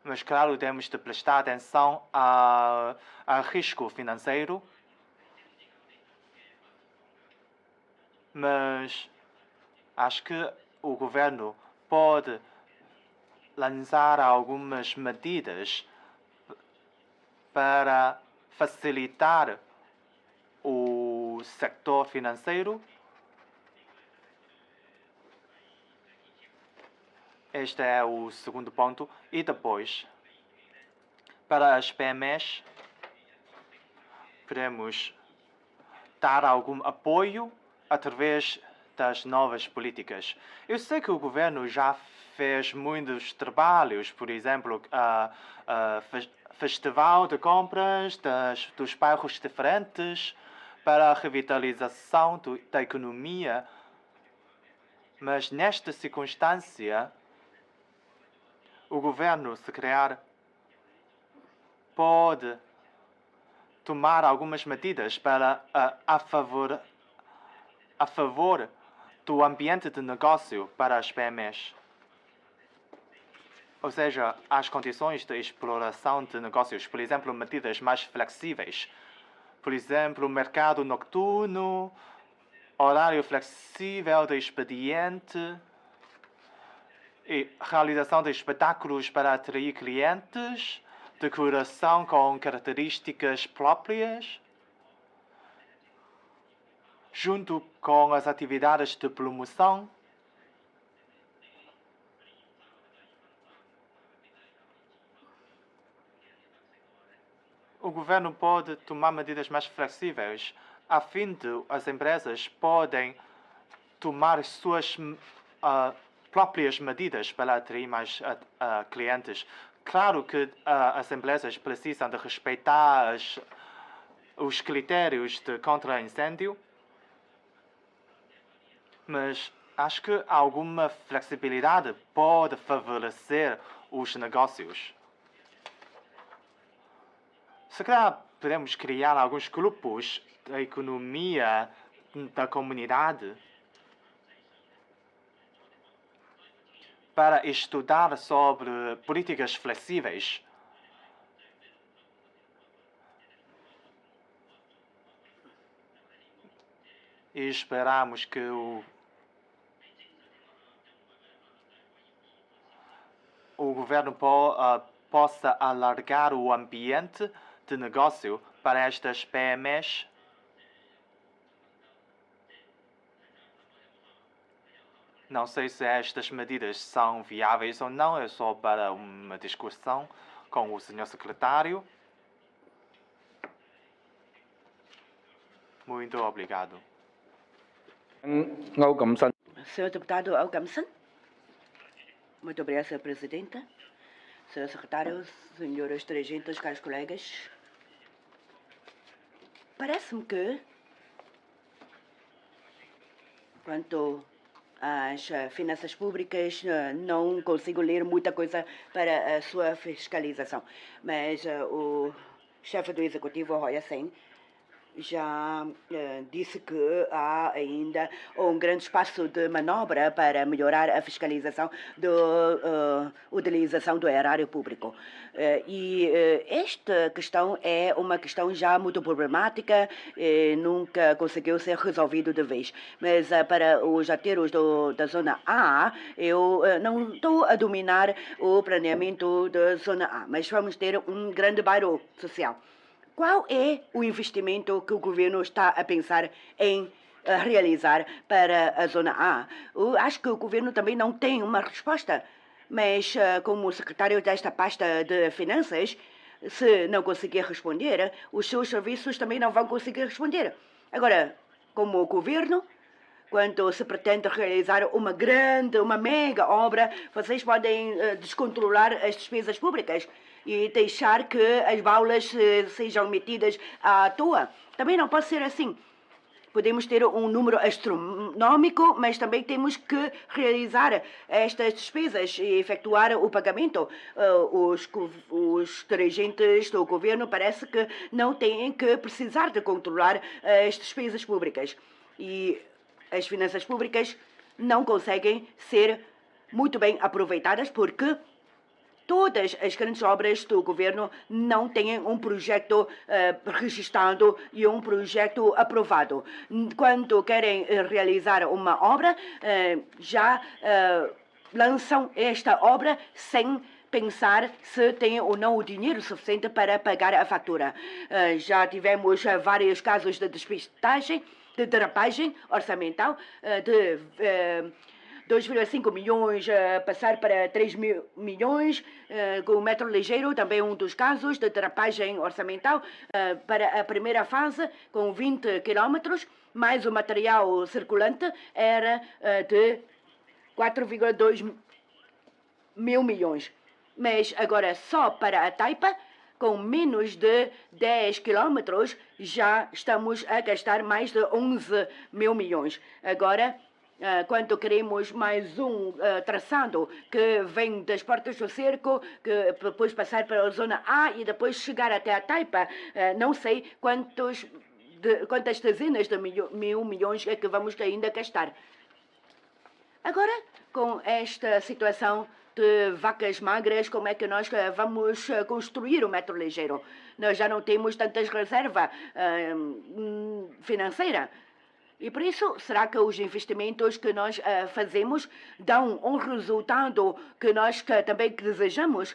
Mas, claro, temos de prestar atenção ao risco financeiro. Mas acho que o governo pode lançar algumas medidas para facilitar o sector financeiro. Este é o segundo ponto. E depois, para as PMEs, podemos dar algum apoio através das novas políticas. Eu sei que o governo já fez muitos trabalhos, por exemplo, festival de compras dos bairros diferentes para a revitalização da economia. Mas nesta circunstância, o governo, se calhar, pode tomar algumas medidas para a favor do ambiente de negócio para as PMEs. Ou seja, as condições de exploração de negócios, por exemplo, medidas mais flexíveis. Por exemplo, mercado noturno, horário flexível de expediente e realização de espetáculos para atrair clientes, decoração com características próprias, junto com as atividades de promoção. O governo pode tomar medidas mais flexíveis, a fim de as empresas podem tomar suas próprias medidas para atrair mais clientes. Claro que as empresas precisam de respeitar os critérios de contra-incêndio, mas acho que alguma flexibilidade pode favorecer os negócios. Se calhar podemos criar alguns grupos da economia da comunidade para estudar sobre políticas flexíveis. E esperamos que o governo possa alargar o ambiente de negócio para estas PMEs. Não sei se estas medidas são viáveis ou não, é só para uma discussão com o Sr. Secretário. Muito obrigado. Senhor deputado Algamson. Muito obrigado, Sra. Presidenta. Senhor Secretário, senhores dirigentes, caros colegas. Parece-me que, quanto às finanças públicas, não consigo ler muita coisa para a sua fiscalização. Mas o chefe do Executivo, Roy Sen, já disse que há ainda um grande espaço de manobra para melhorar a fiscalização da utilização do erário público. E esta questão é uma questão já muito problemática e nunca conseguiu ser resolvido de vez. Mas para os jateiros da Zona A, eu não estou a dominar o planeamento da Zona A, mas vamos ter um grande bairro social. Qual é o investimento que o governo está a pensar em realizar para a Zona A? Eu acho que o governo também não tem uma resposta, mas como secretário desta pasta de Finanças, se não conseguir responder, os seus serviços também não vão conseguir responder. Agora, como governo, quando se pretende realizar uma mega obra, vocês podem descontrolar as despesas públicas e deixar que as baulas sejam metidas à toa. Também não pode ser assim. Podemos ter um número astronômico, mas também temos que realizar estas despesas e efetuar o pagamento. Os dirigentes do governo parece que não têm que precisar de controlar as despesas públicas. E as finanças públicas não conseguem ser muito bem aproveitadas porque todas as grandes obras do governo não têm um projeto registrado e um projeto aprovado. Quando querem realizar uma obra, já lançam esta obra sem pensar se tem ou não o dinheiro suficiente para pagar a fatura. Já tivemos vários casos de despistagem, de derrapagem orçamental, de 2,5 milhões passar para 3 milhões, com o metro ligeiro, também um dos casos de derrapagem orçamental para a primeira fase, com 20 quilômetros, mais o material circulante era de 4,2 mil milhões. Mas agora só para a Taipa, com menos de 10 quilômetros, já estamos a gastar mais de 11 mil milhões. Agora, quando queremos mais um traçado que vem das portas do cerco, que depois passar para a zona A e depois chegar até a Taipa, não sei quantas dezenas de mil milhões é que vamos ainda gastar. Agora, com esta situação de vacas magras, como é que nós vamos construir o metro ligeiro? Nós já não temos tantas reservas financeiras. E por isso, será que os investimentos que nós fazemos dão um resultado que nós também desejamos?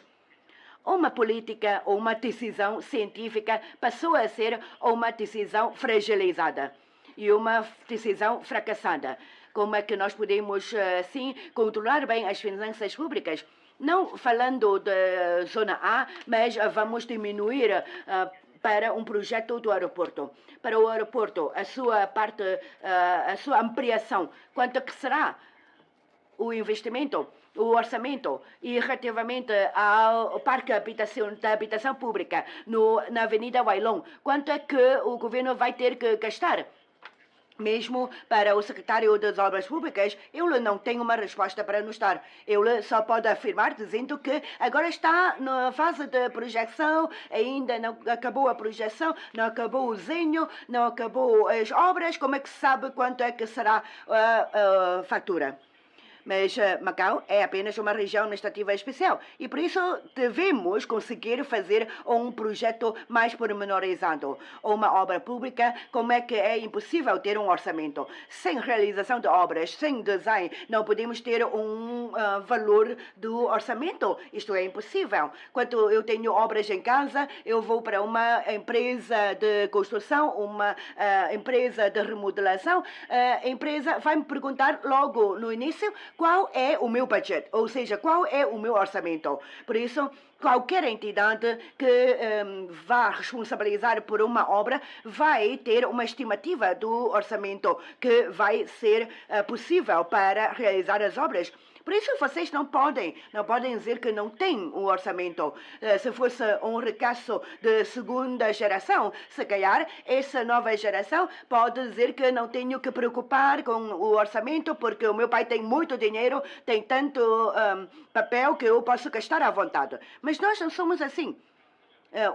Uma política ou uma decisão científica passou a ser uma decisão fragilizada e uma decisão fracassada. Como é que nós podemos, assim, controlar bem as finanças públicas? Não falando da zona A, mas vamos diminuir para um projeto do aeroporto. Para o aeroporto, a sua parte, a sua ampliação, quanto que será o investimento, o orçamento, e relativamente ao parque da habitação pública na Avenida Wailong, quanto é que o governo vai ter que gastar? Mesmo para o secretário das Obras Públicas, ele não tem uma resposta para nos dar. Ele só pode afirmar dizendo que agora está na fase de projeção, ainda não acabou a projeção, não acabou o desenho, não acabou as obras, como é que se sabe quanto é que será a fatura? Mas Macau é apenas uma região administrativa especial e por isso devemos conseguir fazer um projeto mais pormenorizado. Uma obra pública, como é que é impossível ter um orçamento? Sem realização de obras, sem design, não podemos ter um valor do orçamento. Isto é impossível. Quando eu tenho obras em casa, eu vou para uma empresa de construção, uma empresa de remodelação, a empresa vai me perguntar logo no início qual é o meu budget, ou seja, qual é o meu orçamento. Por isso, qualquer entidade que vá responsabilizar por uma obra vai ter uma estimativa do orçamento que vai ser possível para realizar as obras. Por isso, vocês não podem dizer que não tem um orçamento. Se fosse um ricaço de segunda geração, se calhar essa nova geração pode dizer que não tenho que preocupar com o orçamento porque o meu pai tem muito dinheiro, tem tanto papel que eu posso gastar à vontade. Mas nós não somos assim.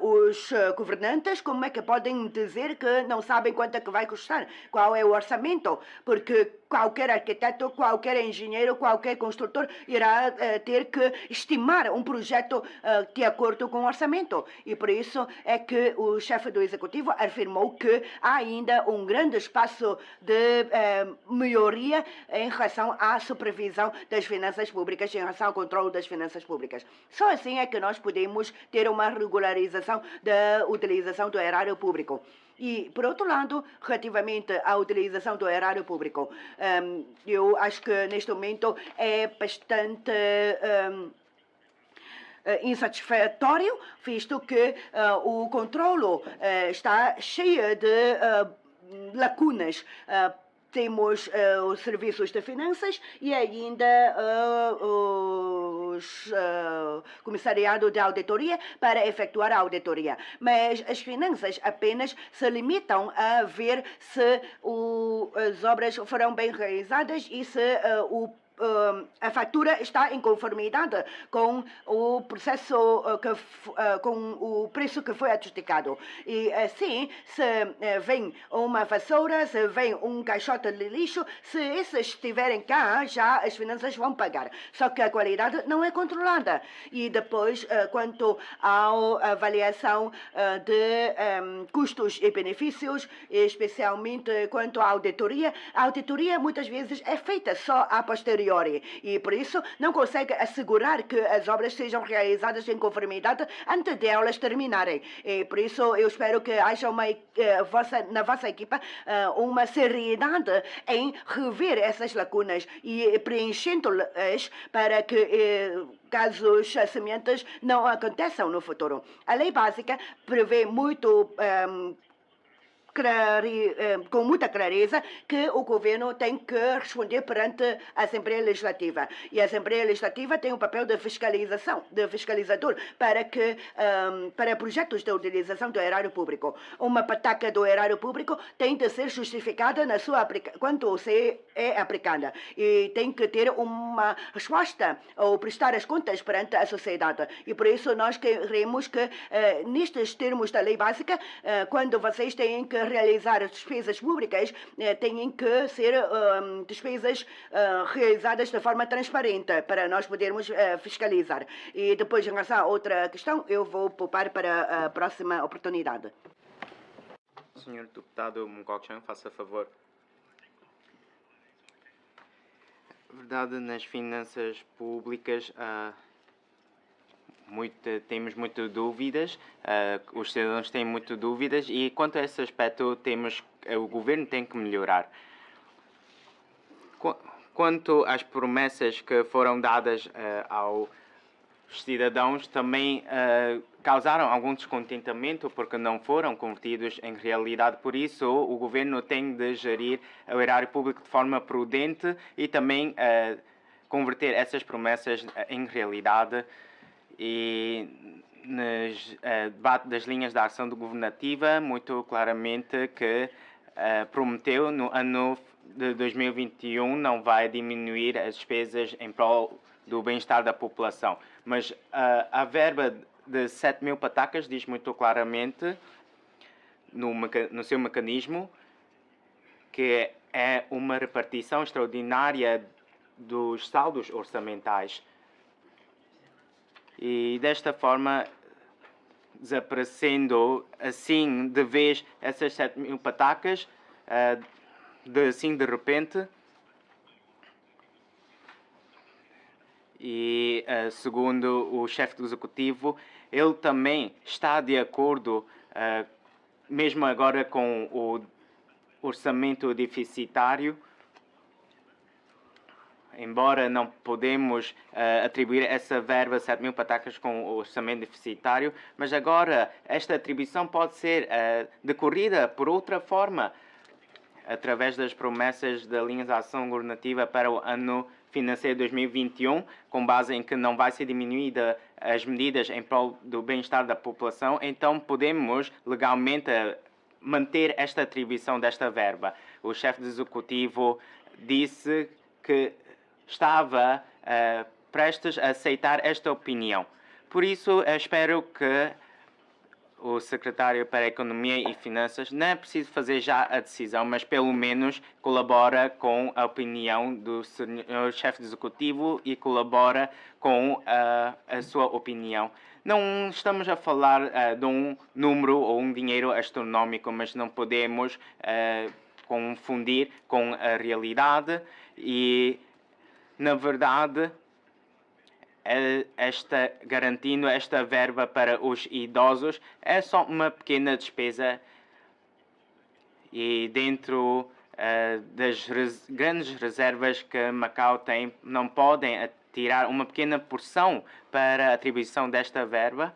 Os governantes, como é que podem dizer que não sabem quanto é que vai custar? Qual é o orçamento? Porque qualquer arquiteto, qualquer engenheiro, qualquer construtor irá ter que estimar um projeto de acordo com o orçamento. E por isso é que o chefe do executivo afirmou que há ainda um grande espaço de melhoria em relação à supervisão das finanças públicas, em relação ao controle das finanças públicas. Só assim é que nós podemos ter uma regularização da utilização do erário público. E, por outro lado, relativamente à utilização do erário público, eu acho que neste momento é bastante insatisfatório, visto que o controlo está cheio de lacunas. temos os serviços de finanças e ainda os comissariado de auditoria para efetuar a auditoria. Mas as finanças apenas se limitam a ver se as obras foram bem realizadas e se a fatura está em conformidade com o processo, com o preço que foi adjudicado. E assim, se vem uma vassoura, se vem um caixote de lixo, se esses estiverem cá, já as finanças vão pagar. Só que a qualidade não é controlada. E depois, quanto à avaliação de custos e benefícios, especialmente quanto à auditoria, a auditoria muitas vezes é feita só a posteriori. E por isso não consegue assegurar que as obras sejam realizadas em conformidade antes de elas terminarem. E por isso eu espero que haja na vossa equipa uma seriedade em rever essas lacunas e preenchendo-as para que casos sementes não aconteçam no futuro. A lei básica prevê muito com muita clareza que o governo tem que responder perante a Assembleia Legislativa. E a Assembleia Legislativa tem o papel de fiscalização, de fiscalizador, para projetos de utilização do erário público. Uma pataca do erário público tem de ser justificada na sua quando se é aplicada. E tem que ter uma resposta ou prestar as contas perante a sociedade. E por isso nós queremos que, nestes termos da lei básica, quando vocês têm que realizar as despesas públicas, têm que ser despesas realizadas de forma transparente para nós podermos fiscalizar. E depois, em relação a outra questão, eu vou poupar para a próxima oportunidade. Senhor deputado Mungokchan, faça favor. Verdade, nas finanças públicas temos muitas dúvidas, os cidadãos têm muitas dúvidas e quanto a esse aspecto o governo tem que melhorar. Quanto às promessas que foram dadas aos cidadãos, também causaram algum descontentamento porque não foram convertidos em realidade. Por isso, o governo tem de gerir o erário público de forma prudente e também converter essas promessas em realidade. E no debate das linhas de ação governativa, muito claramente que prometeu no ano de 2021 não vai diminuir as despesas em prol do bem-estar da população. Mas a verba de 7.000 patacas diz muito claramente no seu mecanismo que é uma repartição extraordinária dos saldos orçamentais. E desta forma, desaparecendo assim de vez essas 7.000 patacas, de repente. E segundo o chefe do executivo, ele também está de acordo, mesmo agora com o orçamento deficitário, embora não podemos atribuir essa verba 7.000 patacas com o orçamento deficitário, mas agora esta atribuição pode ser decorrida por outra forma, através das promessas da linha de ação governativa para o ano financeiro 2021, com base em que não vai ser diminuída as medidas em prol do bem-estar da população, então podemos legalmente manter esta atribuição desta verba. O chefe do executivo disse que estava prestes a aceitar esta opinião. Por isso, espero que o secretário para a Economia e Finanças não é preciso fazer já a decisão, mas pelo menos colabora com a opinião do senhor chefe do executivo e colabora com a sua opinião. Não estamos a falar de um número ou um dinheiro astronómico, mas não podemos confundir com a realidade e, na verdade, garantindo esta verba para os idosos é só uma pequena despesa e dentro das grandes reservas que Macau tem, não podem tirar uma pequena porção para a atribuição desta verba.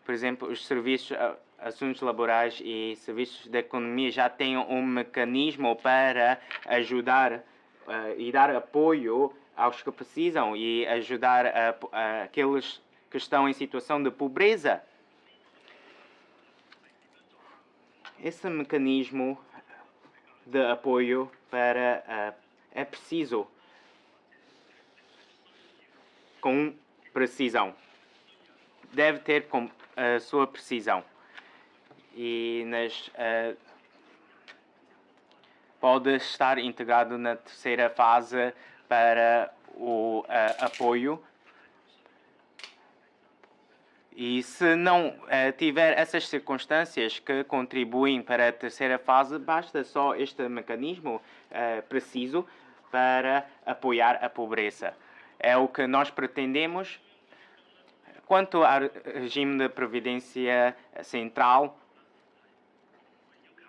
Por exemplo, os serviços assuntos laborais e serviços da economia já têm um mecanismo para ajudar e dar apoio aos que precisam e ajudar aqueles que estão em situação de pobreza. Esse mecanismo de apoio é preciso com precisão. Deve ter a sua precisão. E pode estar integrado na terceira fase para o apoio. E se não tiver essas circunstâncias que contribuem para a terceira fase, basta só este mecanismo preciso para apoiar a pobreza. É o que nós pretendemos. Quanto ao regime de previdência central,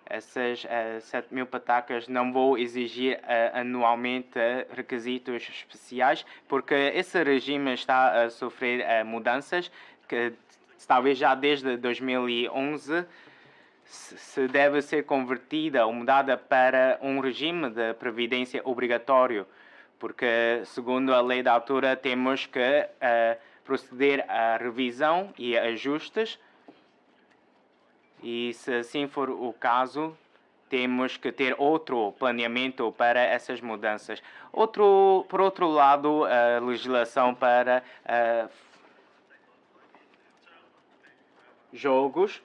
essas 7.000 patacas não vou exigir anualmente requisitos especiais, porque esse regime está a sofrer mudanças que talvez já desde 2011 se deve ser convertida ou mudada para um regime de previdência obrigatório, porque segundo a lei da altura temos que proceder à revisão e ajustes. E se assim for o caso, temos que ter outro planeamento para essas mudanças. Por outro lado, a legislação para jogos,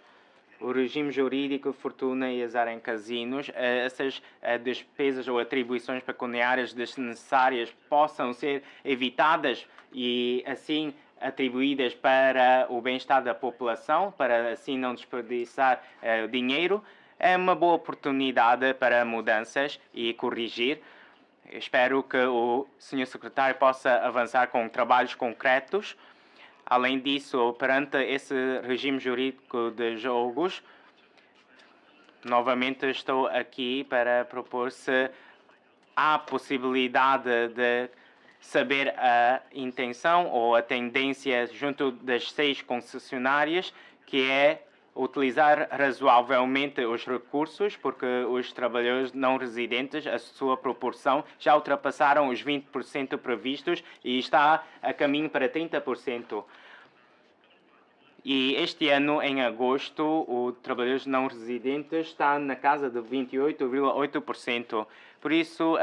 o regime jurídico, fortuna e azar em casinos, essas despesas ou atribuições pecuniárias desnecessárias possam ser evitadas e assim atribuídas para o bem-estar da população, para assim não desperdiçar dinheiro, é uma boa oportunidade para mudanças e corrigir. Espero que o Sr. Secretário possa avançar com trabalhos concretos. Além disso, perante esse regime jurídico de jogos, novamente estou aqui para propor se há possibilidade de saber a intenção ou a tendência junto das 6 concessionárias, que é utilizar razoavelmente os recursos, porque os trabalhadores não residentes, a sua proporção, já ultrapassaram os 20% previstos e está a caminho para 30%. E este ano, em agosto, o trabalhadores não residentes está na casa de 28,8%. Por isso,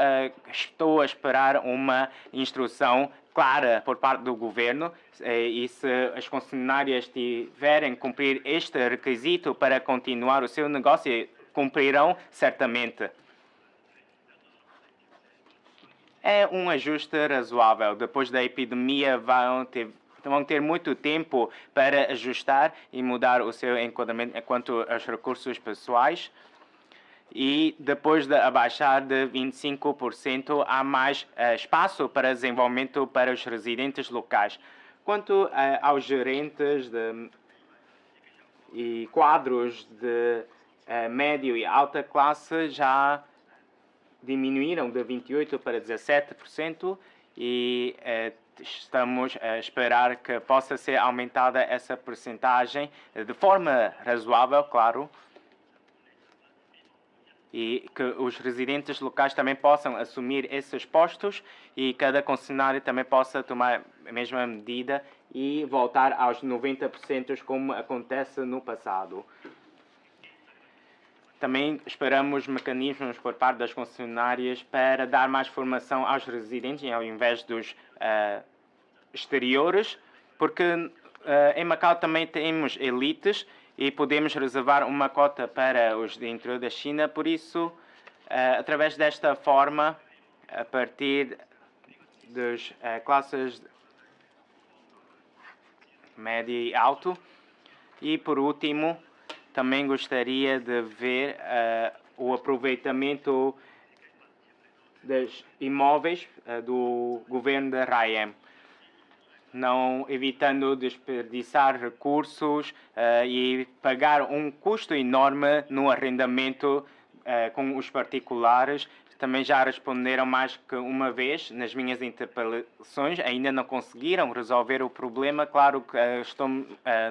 estou a esperar uma instrução clara por parte do governo e se as concessionárias tiverem que cumprir este requisito para continuar o seu negócio, cumprirão certamente. É um ajuste razoável. Depois da epidemia vão ter muito tempo para ajustar e mudar o seu enquadramento quanto aos recursos pessoais. E depois de abaixar de 25%, há mais espaço para desenvolvimento para os residentes locais. Quanto aos gerentes e quadros de médio e alta classe, já diminuíram de 28% para 17% e estamos a esperar que possa ser aumentada essa percentagem de forma razoável, claro, e que os residentes locais também possam assumir esses postos e cada concessionário também possa tomar a mesma medida e voltar aos 90% como acontece no passado. Também esperamos mecanismos por parte das concessionárias para dar mais formação aos residentes ao invés dos exteriores, porque em Macau também temos elites e podemos reservar uma cota para os do interior da China. Por isso, através desta forma, a partir das classes média e alto. E, por último, também gostaria de ver o aproveitamento dos imóveis do governo da RAEM, não evitando desperdiçar recursos e pagar um custo enorme no arrendamento com os particulares. também já responderam mais que uma vez nas minhas interpelações, ainda não conseguiram resolver o problema. Claro que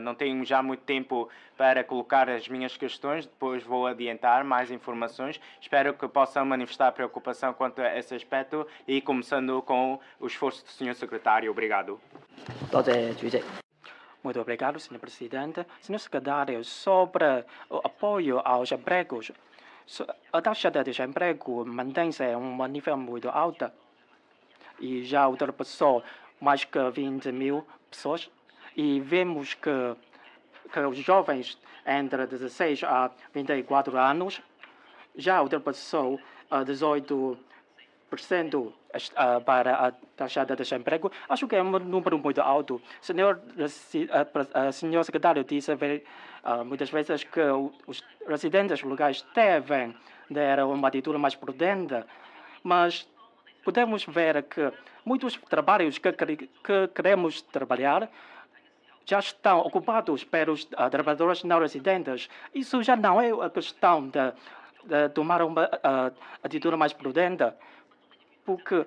não tenho já muito tempo para colocar as minhas questões, depois vou adiantar mais informações. Espero que possam manifestar preocupação quanto a esse aspecto e começando com o esforço do Sr. Secretário. Obrigado. 多謝主席。Muito obrigado, Sr. Presidente. Sr. Secretário, sobre o apoio aos empregos, a taxa de desemprego mantém-se em um nível muito alto e já ultrapassou mais que 20 mil pessoas. E vemos que os jovens entre 16 a 24 anos já ultrapassou 18% para a taxa de desemprego. Acho que é um número muito alto. Senhor secretário disse muitas vezes que os residentes locais devem ter uma atitude mais prudente, mas podemos ver que muitos trabalhos que queremos trabalhar já estão ocupados pelos trabalhadores não residentes. Isso já não é a questão de tomar uma atitude mais prudente, porque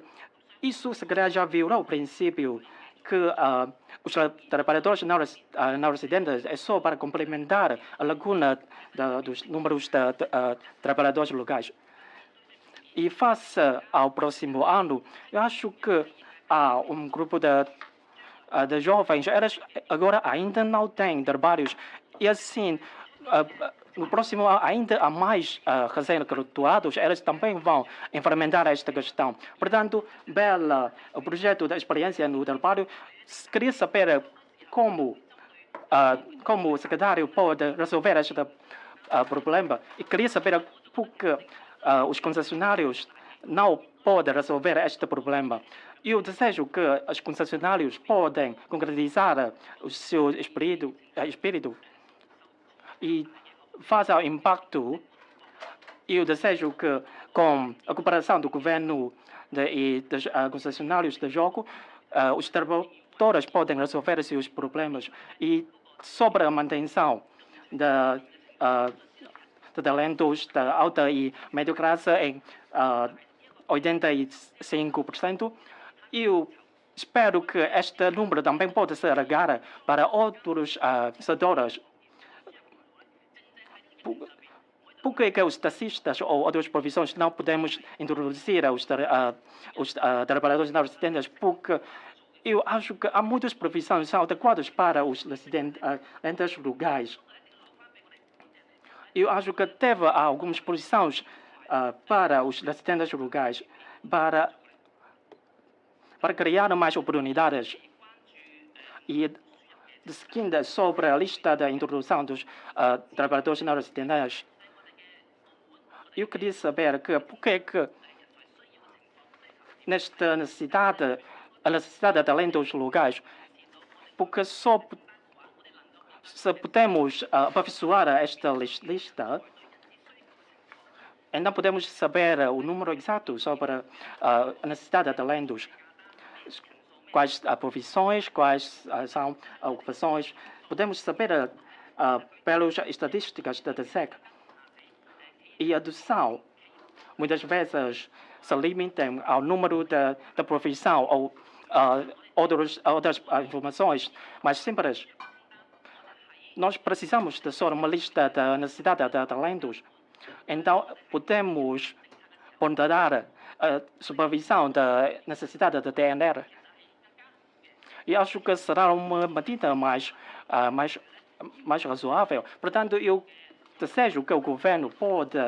isso se calhar já violou o princípio que os trabalhadores não residentes é só para complementar a lacuna dos números de trabalhadores locais. E face ao próximo ano, eu acho que há um grupo de jovens, eles agora ainda não têm trabalhos e assim no próximo ano ainda há mais recém-graduados, eles também vão enfrentar esta questão. Portanto, o projeto da experiência no trabalho, queria saber como o secretário pode resolver este problema e queria saber por que os concessionários não podem resolver este problema. Eu desejo que os concessionários podem concretizar o seu espírito e façam impacto. Eu desejo que, com a cooperação do governo e dos concessionários de jogo, os trabalhadores podem resolver os seus problemas. E sobre a manutenção de talentos de alta e média classe em 85%, eu espero que este número também possa se alargar para outros setores. Por que os taxistas ou outras profissões não podemos introduzir os trabalhadores não residentes? Porque eu acho que há muitas profissões que são adequadas para os residentes locais. Eu acho que teve algumas posições para os residentes locais para criar mais oportunidades. E de seguinte, sobre a lista de introdução dos trabalhadores não residentes, eu queria saber por que nesta necessidade de talentos locais, porque só se podemos aperfeiçoar esta lista, então podemos saber o número exato sobre a necessidade de talentos, quais profissões, quais são as ocupações. Podemos saber pelas estatísticas da DSEC. E a adoção, muitas vezes, se limitam ao número da profissão ou outras informações mais simples. Nós precisamos de só uma lista da necessidade de talentos. Então, podemos ponderar a supervisão da necessidade de DNR. E acho que será uma medida mais razoável. Portanto, eu desejo que o governo pode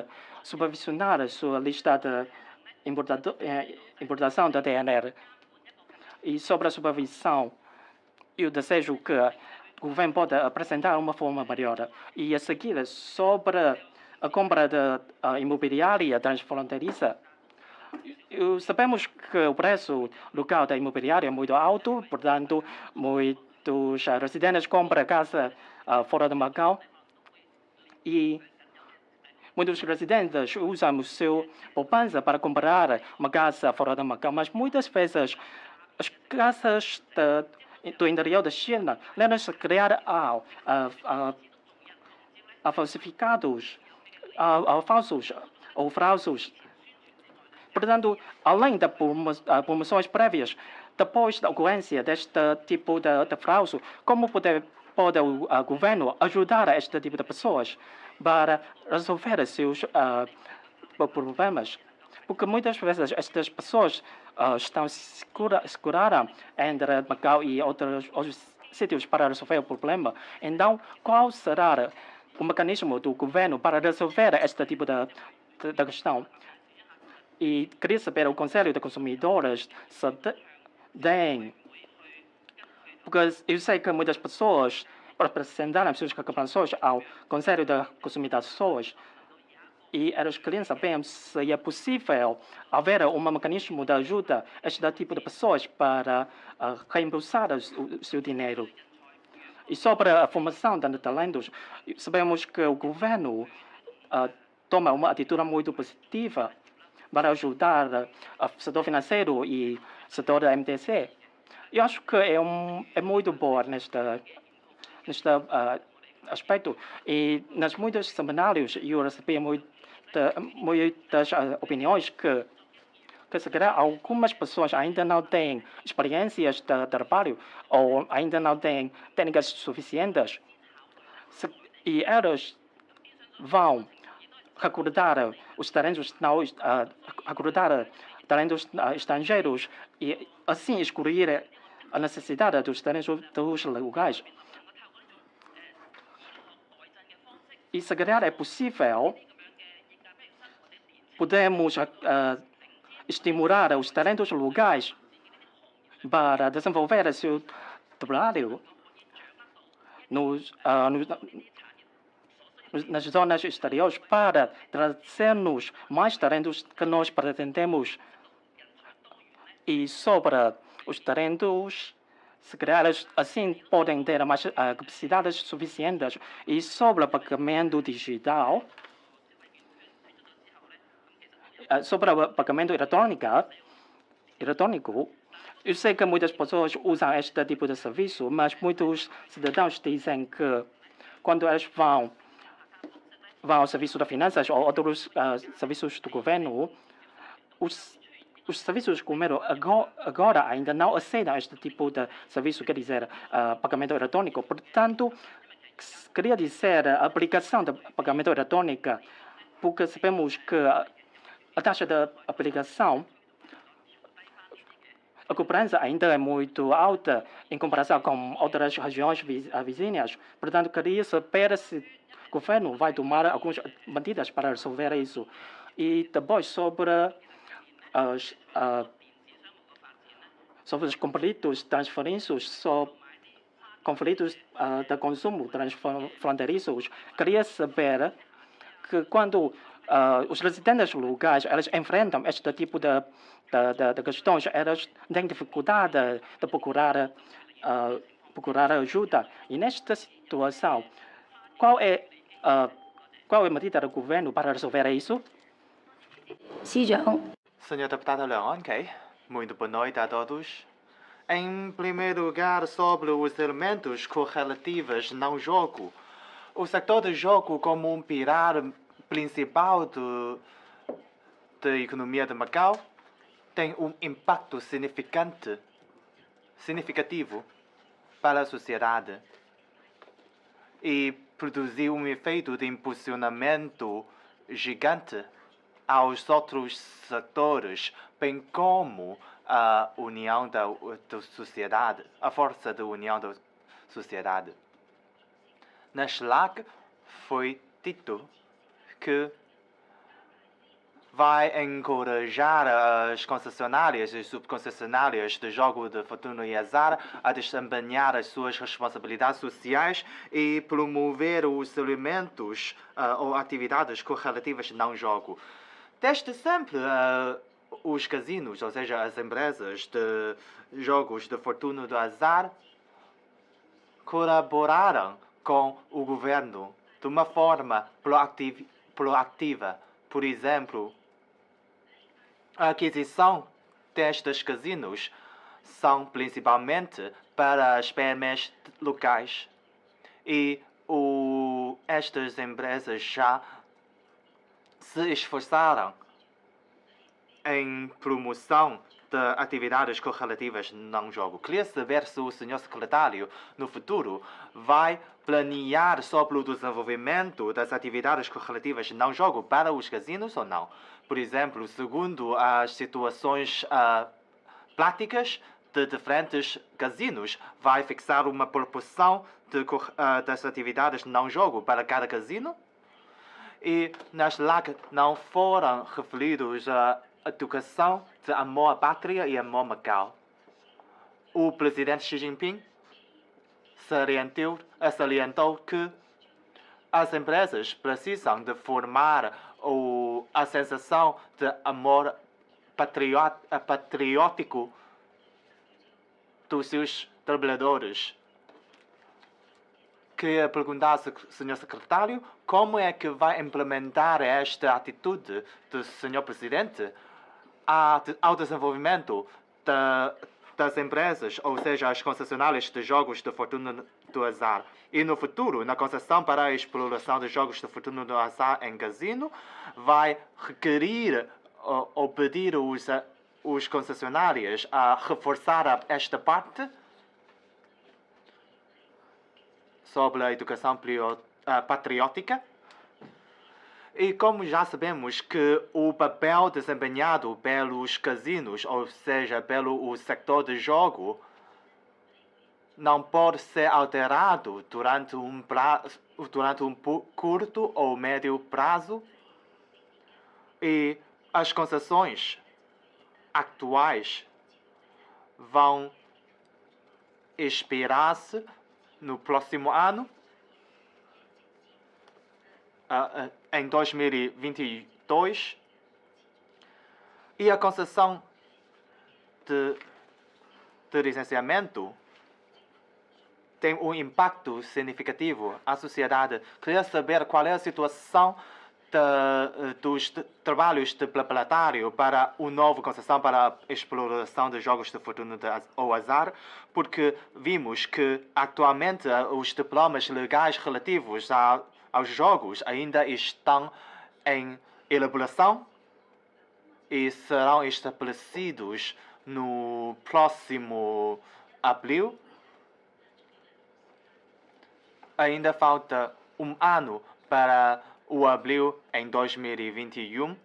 supervisionar a sua lista de importação da DNR. E sobre a supervisão, eu desejo que o governo pode apresentar uma forma melhor. E a seguir, sobre a compra de imobiliária transfronteiriça, sabemos que o preço local da imobiliária é muito alto, portanto, muitos residentes compram casa fora de Macau e muitos residentes usam o seu poupança para comprar uma casa fora de Macau, mas muitas vezes as casas do interior da China levam-se a criar falsificados, falsos ou falsos. Portanto, além das promoções prévias, depois da ocorrência deste tipo de fraude, como pode o governo ajudar este tipo de pessoas para resolver seus problemas? Porque muitas vezes estas pessoas estão seguradas entre Macau e outros sítios para resolver o problema. Então, qual será o mecanismo do governo para resolver este tipo de questão? E queria saber o Conselho de Consumidores se tem. Porque eu sei que muitas pessoas apresentaram as suas reclamações ao Conselho de Consumidores e elas queriam saber se é possível haver um mecanismo de ajuda a este tipo de pessoas para reembolsar o seu dinheiro. E sobre a formação de talentos, sabemos que o governo toma uma atitude muito positiva para ajudar o setor financeiro e o setor da MTC. Eu acho que é muito boa neste aspecto. E nas muitos seminários eu recebi muitas opiniões que se calhar algumas pessoas ainda não têm experiências de trabalho ou ainda não têm técnicas suficientes. E elas vão recrutar os talentos recrutar talentos estrangeiros e assim excluir a necessidade dos talentos dos locais. E se calhar é possível, podemos estimular os talentos locais para desenvolver seu trabalho nas zonas exteriores para trazer-nos mais talentos que nós pretendemos. E sobre os talentos, se calhar assim podem ter mais capacidades suficientes. E sobre o pagamento digital, sobre o pagamento eletrônico, eu sei que muitas pessoas usam este tipo de serviço, mas muitos cidadãos dizem que quando eles vão ao serviço de finanças ou outros serviços do governo, os serviços do governo agora ainda não aceitam este tipo de serviço, quer dizer, pagamento eletrônico. Portanto, queria dizer a aplicação de pagamento eletrônico, porque sabemos que a taxa de aplicação, a cobrança ainda é muito alta em comparação com outras regiões vizinhas. Portanto, queria saber se o governo vai tomar algumas medidas para resolver isso. E depois sobre os conflitos transfronteiriços, conflitos de consumo transfronteiriços, queria saber que quando os residentes locais eles enfrentam este tipo de questões, eles têm dificuldade de procurar ajuda. E nesta situação, qual é a medida do governo para resolver isso? Senhor deputado Leon, muito boa noite a todos. Em primeiro lugar, sobre os elementos correlativos no jogo. O setor do jogo como um pilar principal da economia de Macau tem um impacto significativo para a sociedade e produziu um efeito de impulsionamento gigante aos outros setores, bem como a união da sociedade, a força da união da sociedade. Na SLAC foi dito que vai encorajar as concessionárias e subconcessionárias de jogo de fortuna e azar a desempenhar as suas responsabilidades sociais e promover os elementos ou atividades correlativas no jogo. Desde sempre, os casinos, ou seja, as empresas de jogos de fortuna e do azar, colaboraram com o governo de uma forma proativa. Por exemplo, a aquisição destes casinos são principalmente para as PMEs locais e estas empresas já se esforçaram em promoção de atividades correlativas não jogo. Queria saber se o senhor secretário, no futuro, vai planear sobre o desenvolvimento das atividades correlativas não jogo para os casinos ou não. Por exemplo, segundo as situações práticas de diferentes casinos, vai fixar uma proporção das atividades não jogo para cada casino? E nas LAC não foram referidos a educação de amor à pátria e amor Macau. O presidente Xi Jinping salientou que as empresas precisam de formar a sensação de amor patriótico dos seus trabalhadores. Queria perguntar ao Sr. Secretário como é que vai implementar esta atitude do Sr. Presidente ao desenvolvimento das empresas, ou seja, as concessionárias de jogos de fortuna do azar. E no futuro, na concessão para a exploração de jogos de fortuna do azar em casino, vai requerir ou pedir os concessionários a reforçar esta parte sobre a educação patriótica. E como já sabemos que o papel desempenhado pelos casinos, ou seja, pelo sector de jogo, não pode ser alterado durante um curto ou médio prazo. E as concessões atuais vão expirar-se no próximo ano, em 2022, e a concessão de licenciamento tem um impacto significativo à sociedade. Queria saber qual é a situação dos trabalhos de preparatório para uma nova concessão para a exploração de jogos de fortuna ou azar, porque vimos que atualmente os diplomas legais relativos aos jogos ainda estão em elaboração e serão estabelecidos no próximo abril. Ainda falta um ano para o abril em 2021,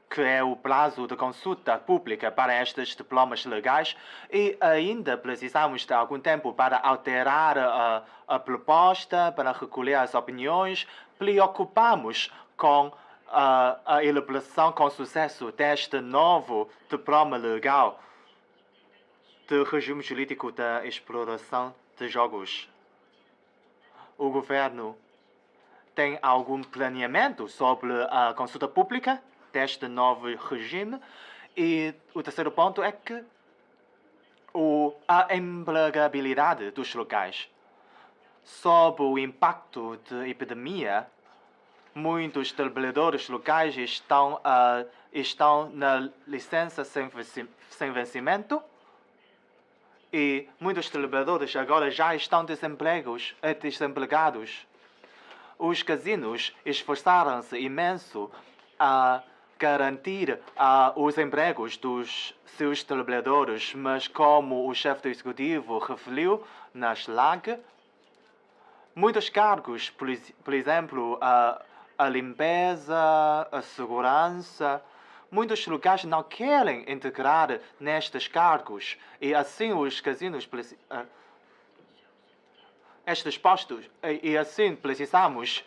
que é o prazo de consulta pública para estes diplomas legais, e ainda precisamos de algum tempo para alterar a proposta, para recolher as opiniões. Preocupamos com a elaboração com sucesso deste novo diploma legal de regime jurídico da exploração de jogos. O governo tem algum planeamento sobre a consulta pública deste novo regime? E o terceiro ponto é que a empregabilidade dos locais. Sob o impacto da epidemia, muitos trabalhadores locais estão na licença sem vencimento e muitos trabalhadores agora já estão desempregados. Os casinos esforçaram-se imenso a garantir os empregos dos seus trabalhadores, mas como o chefe do executivo referiu na SLAG, muitos cargos, por exemplo, a limpeza, a segurança, muitos locais não querem integrar nestes cargos e assim os casinos estes postos, e assim precisamos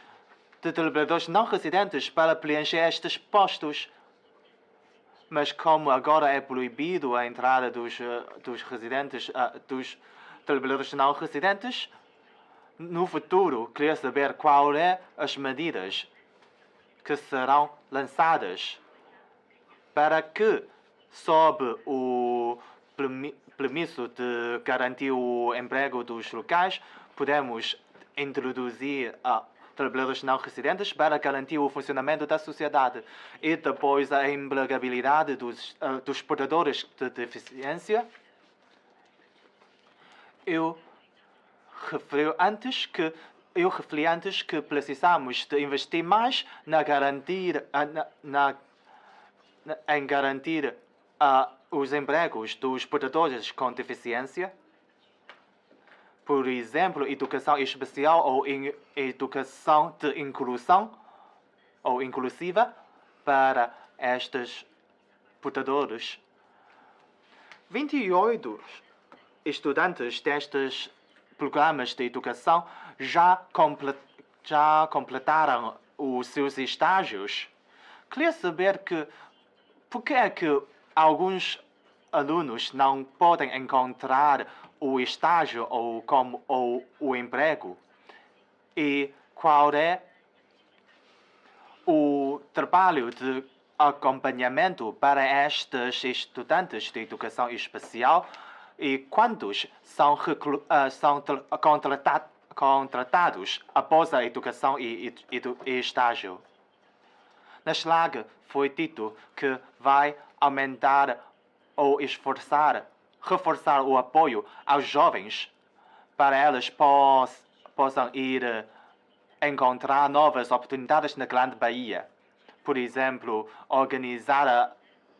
de trabalhadores não residentes para preencher estes postos. Mas como agora é proibido a entrada dos trabalhadores não residentes, no futuro queria saber qual é as medidas que serão lançadas para que, sob o permisso de garantir o emprego dos locais, podemos introduzir trabalhadores não residentes para garantir o funcionamento da sociedade. E depois a empregabilidade dos portadores de deficiência. Eu referi antes que precisamos de investir mais na garantia em garantir os empregos dos portadores com deficiência. Por exemplo, educação especial ou educação de inclusão ou inclusiva para estes portadores. 28 estudantes destes programas de educação já completaram os seus estágios. Queria saber por que é que alguns alunos não podem encontrar o estágio ou o emprego? E qual é o trabalho de acompanhamento para estes estudantes de educação especial e quantos são contratados após a educação e estágio? Na SLAG foi dito que vai aumentar ou reforçar o apoio aos jovens para eles possam ir encontrar novas oportunidades na Grande Bahia. Por exemplo, organizar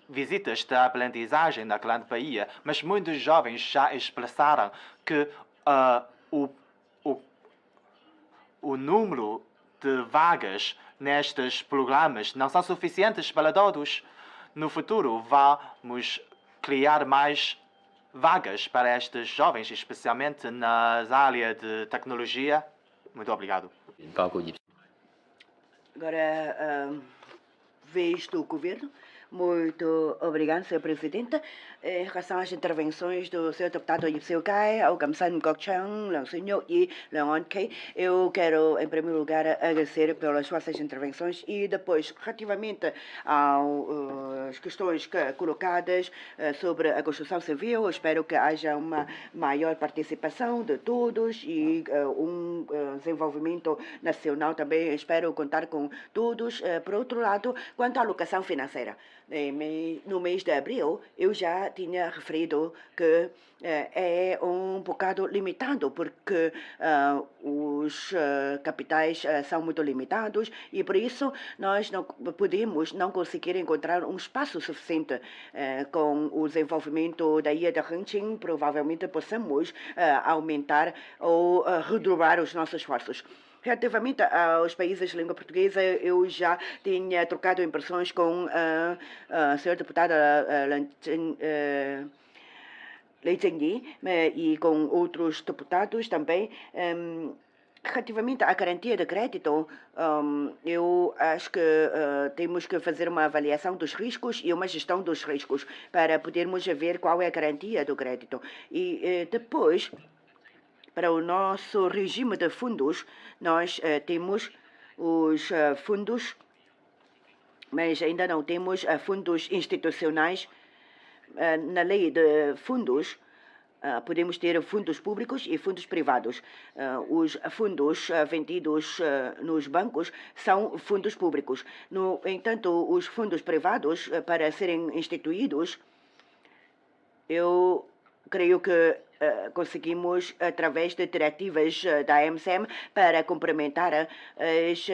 visitas de aprendizagem na Grande Bahia, mas muitos jovens já expressaram que o número de vagas nestes programas não são suficientes para todos. No futuro, vamos criar mais vagas para estes jovens, especialmente nas áreas de tecnologia. Muito obrigado. 包括業 Agora, vez do governo. Muito obrigada, Sr. Presidente. Em relação às intervenções do Sr. Deputado Yipseu Kai, ao Kamsan Gokchang, Leung Sunyo e Leung On Kei, eu quero, em primeiro lugar, agradecer pelas vossas intervenções e depois, relativamente às questões colocadas sobre a construção civil, eu espero que haja uma maior participação de todos e desenvolvimento nacional também. Espero contar com todos. Por outro lado, quanto à alocação financeira, no mês de abril, eu já tinha referido que é um bocado limitado, porque os capitais são muito limitados e, por isso, nós não podemos não conseguir encontrar um espaço suficiente com o desenvolvimento da ilha de Hengqin. Provavelmente possamos aumentar ou redobrar os nossos esforços. Relativamente aos países de língua portuguesa, eu já tinha trocado impressões com a senhora deputada Lei Zhengyi e com outros deputados também. Relativamente à garantia de crédito, eu acho que temos que fazer uma avaliação dos riscos e uma gestão dos riscos para podermos ver qual é a garantia do crédito. E depois, para o nosso regime de fundos, nós temos os fundos, mas ainda não temos fundos institucionais. Na lei de fundos, podemos ter fundos públicos e fundos privados. Os fundos vendidos nos bancos são fundos públicos. No entanto, os fundos privados, para serem instituídos, eu creio que conseguimos, através de diretivas da AMCM, para complementar as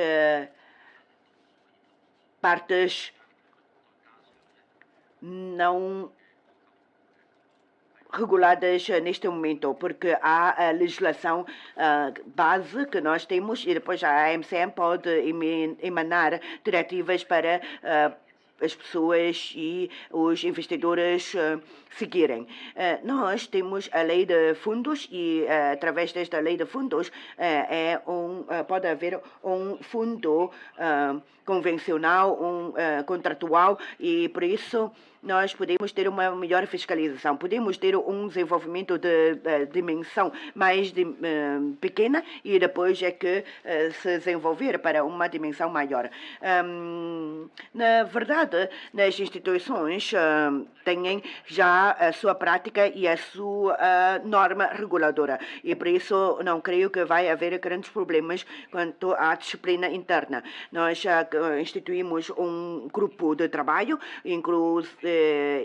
partes não reguladas neste momento, porque há a legislação base que nós temos e depois a AMCM pode emanar diretivas para as pessoas e os investidores seguirem. Nós temos a lei de fundos e, através desta lei de fundos, pode haver um fundo convencional, contratual, e por isso nós podemos ter uma melhor fiscalização, podemos ter um desenvolvimento de dimensão mais pequena e depois é que se desenvolver para uma dimensão maior. Na verdade, nas instituições têm já a sua prática e a sua norma reguladora e por isso não creio que vai haver grandes problemas quanto à disciplina interna. Nós já instituímos um grupo de trabalho,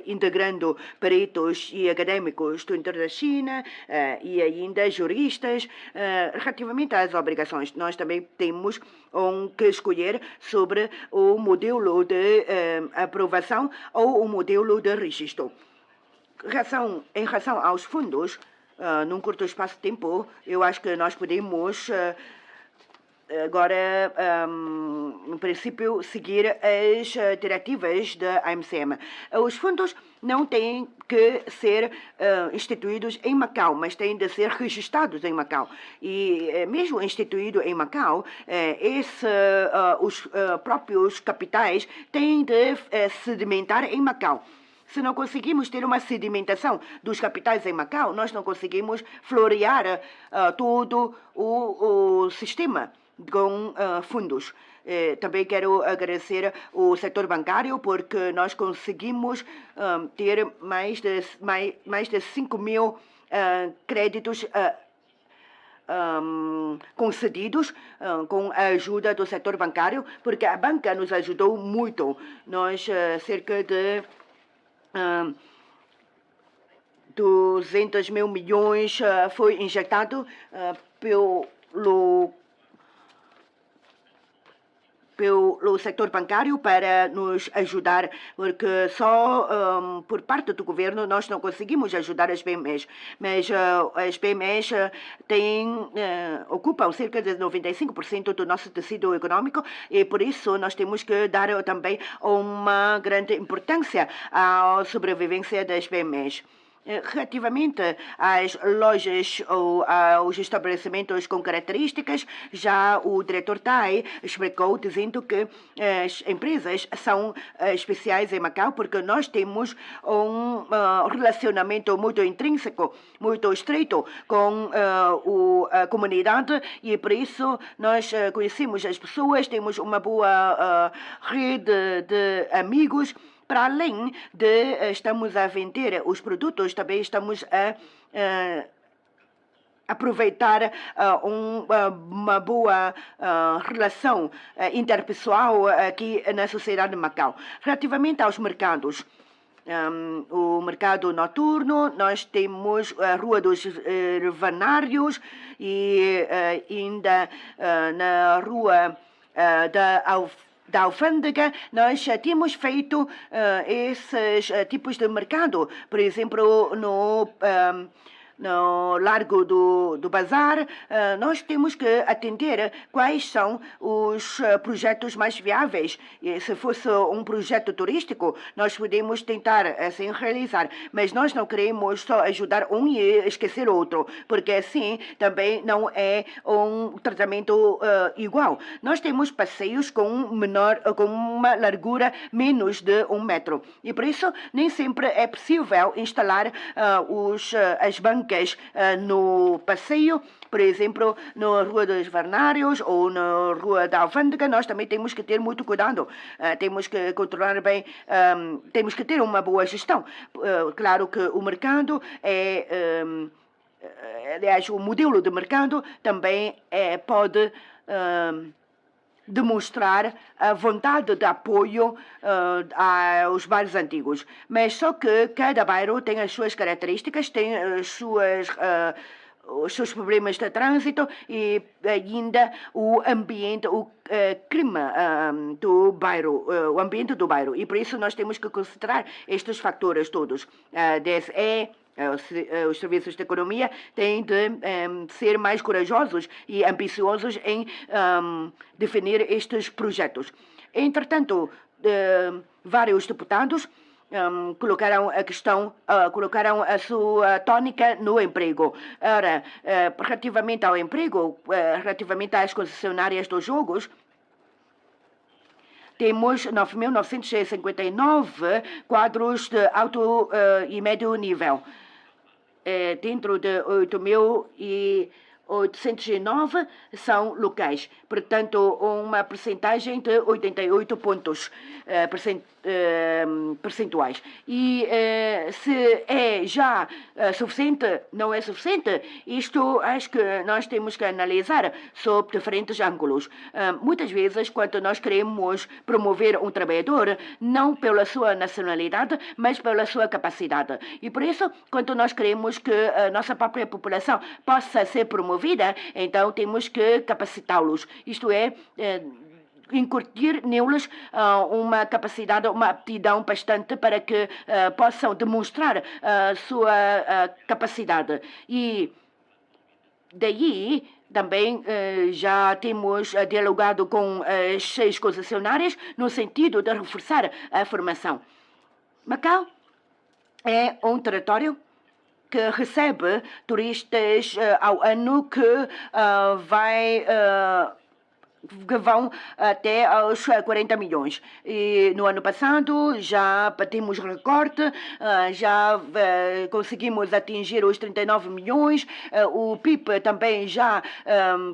integrando peritos e académicos do interior da China e ainda juristas. Relativamente às obrigações, nós também temos que escolher sobre o modelo de aprovação ou o modelo de registro. Em relação aos fundos, num curto espaço de tempo, eu acho que nós podemos agora, no princípio, seguir as diretivas da AMCM. Os fundos não têm que ser instituídos em Macau, mas têm de ser registrados em Macau. E mesmo instituído em Macau, os próprios capitais têm de sedimentar em Macau. Se não conseguimos ter uma sedimentação dos capitais em Macau, nós não conseguimos florear todo o sistema com fundos. Também quero agradecer o setor bancário porque nós conseguimos ter mais de 5 mil créditos concedidos com a ajuda do setor bancário, porque a banca nos ajudou muito. Nós, cerca de 200 mil milhões foi injetado pelo setor bancário para nos ajudar, porque só por parte do governo nós não conseguimos ajudar as PMEs, mas as PMEs ocupam cerca de 95% do nosso tecido econômico e por isso nós temos que dar também uma grande importância à sobrevivência das PMEs. Relativamente às lojas ou aos estabelecimentos com características, já o diretor Tai explicou dizendo que as empresas são especiais em Macau porque nós temos um relacionamento muito intrínseco, muito estreito com a comunidade e por isso nós conhecemos as pessoas, temos uma boa rede de amigos. Para além de estamos a vender os produtos, também estamos a aproveitar uma boa relação interpessoal aqui na sociedade de Macau. Relativamente aos mercados, o mercado noturno, nós temos a Rua dos Vanários e ainda na Rua da alfândega, nós já temos feito esses tipos de mercado. Por exemplo, no Largo do Bazar, nós temos que atender quais são os projetos mais viáveis. E se fosse um projeto turístico, nós podemos tentar assim realizar, mas nós não queremos só ajudar um e esquecer outro, porque assim também não é um tratamento igual. Nós temos passeios com uma largura menos de 1 metro e por isso nem sempre é possível instalar as bancas no passeio, por exemplo, na Rua dos Vanários ou na Rua da Alfândega, nós também temos que ter muito cuidado, temos que controlar bem, temos que ter uma boa gestão. Claro que o mercado aliás, o modelo de mercado também pode demonstrar a vontade de apoio aos bairros antigos. Mas só que cada bairro tem as suas características, tem os seus problemas de trânsito e ainda o ambiente, o clima do bairro, o ambiente do bairro. E por isso nós temos que considerar estes fatores todos. A DSE, os serviços de economia têm de ser mais corajosos e ambiciosos em definir estes projetos. Entretanto, vários deputados colocaram a sua tônica no emprego. Ora, relativamente ao emprego, relativamente às concessionárias dos jogos, temos 9.959 quadros de alto e médio nível. Dentro de 8.809 são locais, portanto, uma percentagem de 88 pontos percentuais. E se é já suficiente, não é suficiente, isto acho que nós temos que analisar sob diferentes ângulos. Muitas vezes, quando nós queremos promover um trabalhador, não pela sua nacionalidade, mas pela sua capacidade. E por isso, quando nós queremos que a nossa própria população possa ser promovida, então temos que capacitá-los. Isto é, incutir neles uma capacidade, uma aptidão bastante para que possam demonstrar a sua capacidade. E daí também já temos dialogado com as 6 concessionárias no sentido de reforçar a formação. Macau é um território que recebe turistas ao ano que vão até aos 40 milhões. E no ano passado já batemos recorde, já conseguimos atingir os 39 milhões, o PIB também já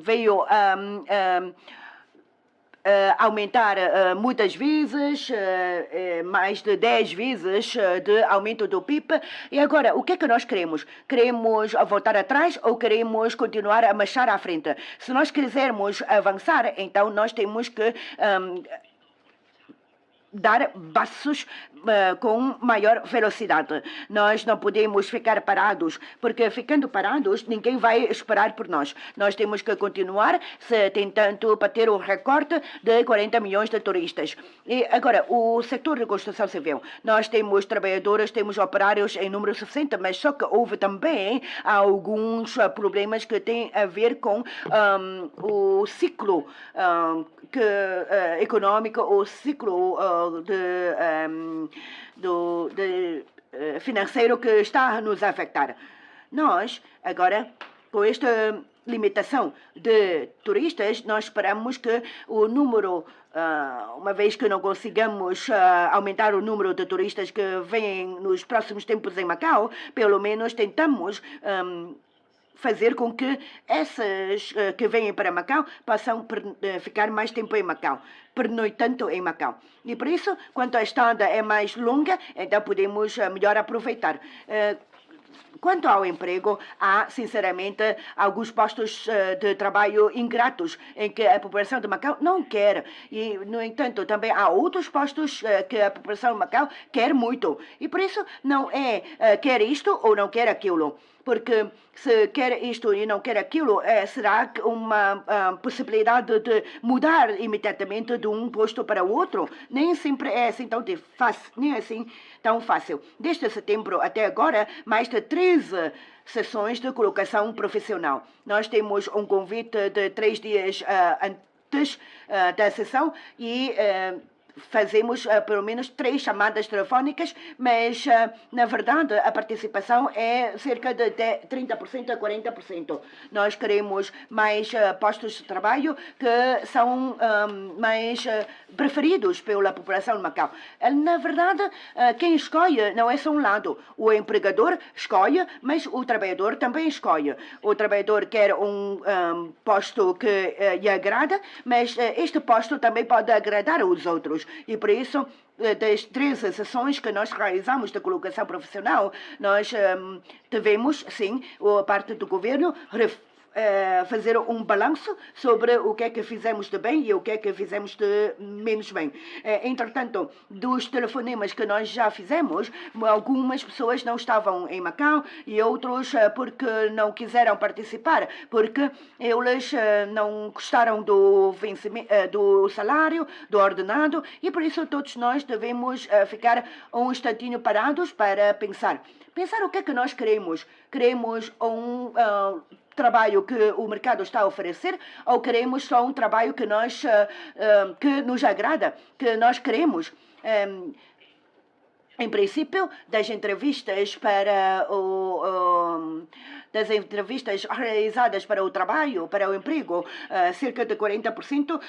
veio aumentar muitas vezes, mais de 10 vezes de aumento do PIB. E agora, o que é que nós queremos? Queremos voltar atrás ou queremos continuar a marchar à frente? Se nós quisermos avançar, então nós temos que dar passos com maior velocidade. Nós não podemos ficar parados, porque ficando parados, ninguém vai esperar por nós. Nós temos que continuar tentando bater o recorde de 40 milhões de turistas. E agora, o setor de construção civil. Nós temos trabalhadores, temos operários em número suficiente, mas só que houve também alguns problemas que têm a ver com o ciclo econômico, o ciclo financeiro que está a nos afetar. Nós, agora, com esta limitação de turistas, nós esperamos que o número, uma vez que não consigamos aumentar o número de turistas que vêm nos próximos tempos em Macau, pelo menos tentamos fazer com que essas que vêm para Macau possam ficar mais tempo em Macau, pernoitando em Macau. E por isso, quanto a estada é mais longa, então podemos melhor aproveitar. Quanto ao emprego, há, sinceramente, alguns postos de trabalho ingratos em que a população de Macau não quer. E, no entanto, também há outros postos que a população de Macau quer muito. E por isso não é quer isto ou não quer aquilo. Porque se quer isto e não quer aquilo, será uma possibilidade de mudar imediatamente de um posto para o outro? Nem sempre é assim tão fácil. Desde setembro até agora, mais de 13 sessões de colocação profissional. Nós temos um convite de 3 dias antes da sessão e fazemos pelo menos 3 chamadas telefónicas, mas na verdade a participação é cerca de 30% a 40%. Nós queremos mais postos de trabalho que são mais preferidos pela população de Macau. Na verdade, quem escolhe não é só um lado. O empregador escolhe, mas o trabalhador também escolhe. O trabalhador quer um posto que lhe agrada, mas este posto também pode agradar os outros. E por isso, das 13 sessões que nós realizamos de colocação profissional, nós devemos, sim, a parte do governo, fazer um balanço sobre o que é que fizemos de bem e o que é que fizemos de menos bem. Entretanto, dos telefonemas que nós já fizemos, algumas pessoas não estavam em Macau e outros porque não quiseram participar, porque eles não gostaram do salário, do ordenado, e por isso todos nós devemos ficar um instantinho parados para pensar. Pensar o que é que nós queremos. Queremos um trabalho que o mercado está a oferecer ou queremos só um trabalho que que nos agrada, que nós queremos? Em princípio, das entrevistas realizadas para o trabalho, para o emprego, cerca de 40%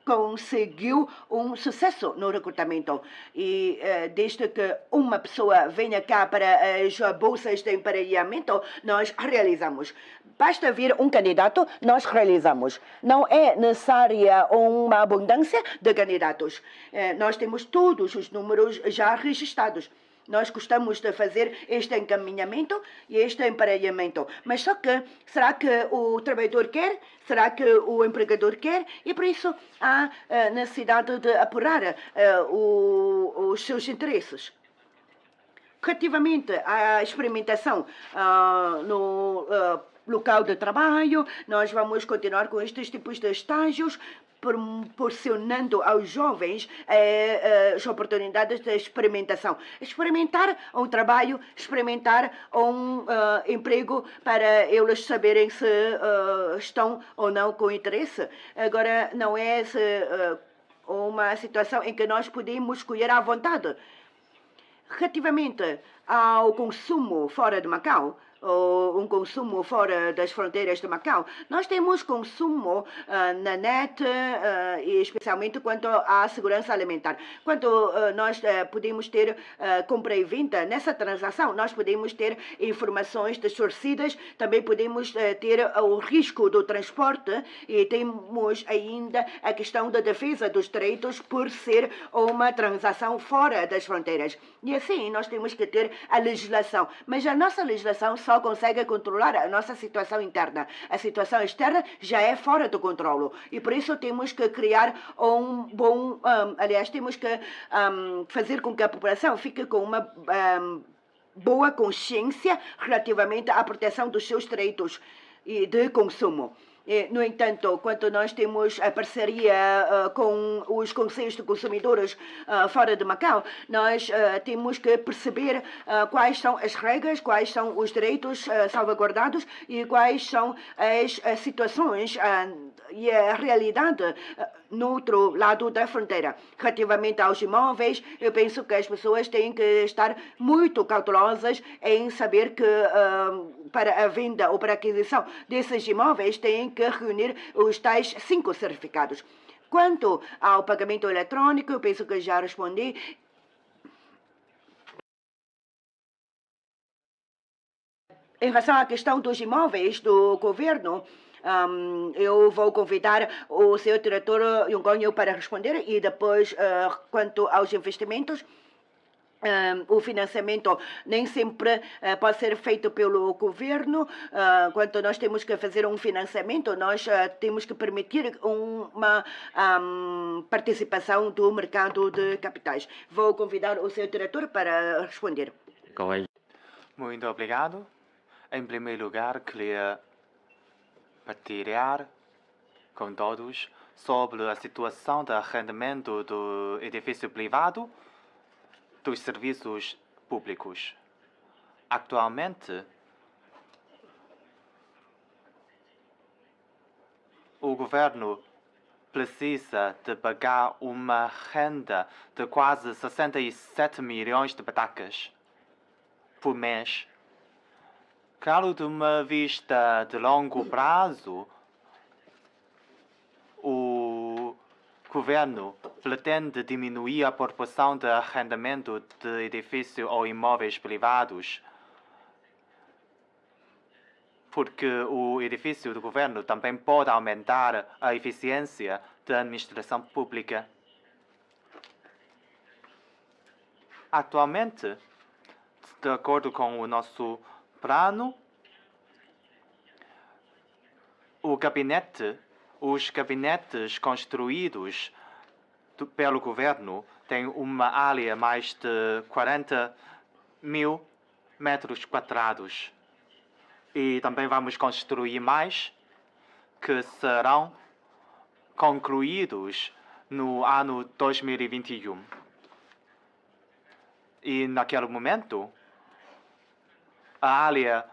conseguiu um sucesso no recrutamento. E desde que uma pessoa venha cá para as bolsas de emparelhamento, nós realizamos. Basta vir um candidato, nós realizamos. Não é necessária uma abundância de candidatos. Nós temos todos os números já registrados. Nós gostamos de fazer este encaminhamento e este emparelhamento. Mas só que, será que o trabalhador quer? Será que o empregador quer? E por isso há necessidade de apurar os seus interesses. Relativamente à experimentação no local de trabalho, nós vamos continuar com estes tipos de estágios, proporcionando aos jovens as oportunidades de experimentação. Experimentar um trabalho, experimentar um emprego para eles saberem se estão ou não com interesse. Agora, não é uma situação em que nós podemos escolher à vontade. Relativamente ao consumo fora de Macau, ou um consumo fora das fronteiras de Macau, nós temos consumo na net, e especialmente quanto à segurança alimentar. Quanto nós podemos ter compra e venda, nessa transação nós podemos ter informações distorcidas, também podemos ter o risco do transporte e temos ainda a questão da defesa dos direitos por ser uma transação fora das fronteiras. E assim nós temos que ter a legislação, mas a nossa legislação só consegue controlar a nossa situação interna. A situação externa já é fora do controle e por isso temos que criar um bom, temos que fazer com que a população fique com uma boa consciência relativamente à proteção dos seus direitos de consumo. No entanto, quando nós temos a parceria com os conselhos de consumidores fora de Macau, nós temos que perceber quais são as regras, quais são os direitos salvaguardados e quais são as situações e a realidade no outro lado da fronteira. Relativamente aos imóveis, eu penso que as pessoas têm que estar muito cautelosas em saber que para a venda ou para a aquisição desses imóveis têm que reunir os tais 5 certificados. Quanto ao pagamento eletrônico, eu penso que já respondi. Em relação à questão dos imóveis do governo, eu vou convidar o senhor diretor Yungonho para responder e depois, quanto aos investimentos, o financiamento nem sempre pode ser feito pelo governo. Quando nós temos que fazer um financiamento, nós temos que permitir uma participação do mercado de capitais. Vou convidar o seu diretor para responder. Muito obrigado. Em primeiro lugar, queria partilhar com todos sobre a situação de arrendamento do edifício privado dos serviços públicos. Atualmente, o governo precisa de pagar uma renda de quase 67 milhões de batacas por mês. Claro, de uma vista de longo prazo, o governo pretende diminuir a proporção de arrendamento de edifícios ou imóveis privados, porque o edifício do governo também pode aumentar a eficiência da administração pública. Atualmente, de acordo com o nosso plano, os gabinetes construídos pelo governo têm uma área mais de 40 mil metros quadrados. E também vamos construir mais, que serão concluídos no ano 2021. E naquele momento, a área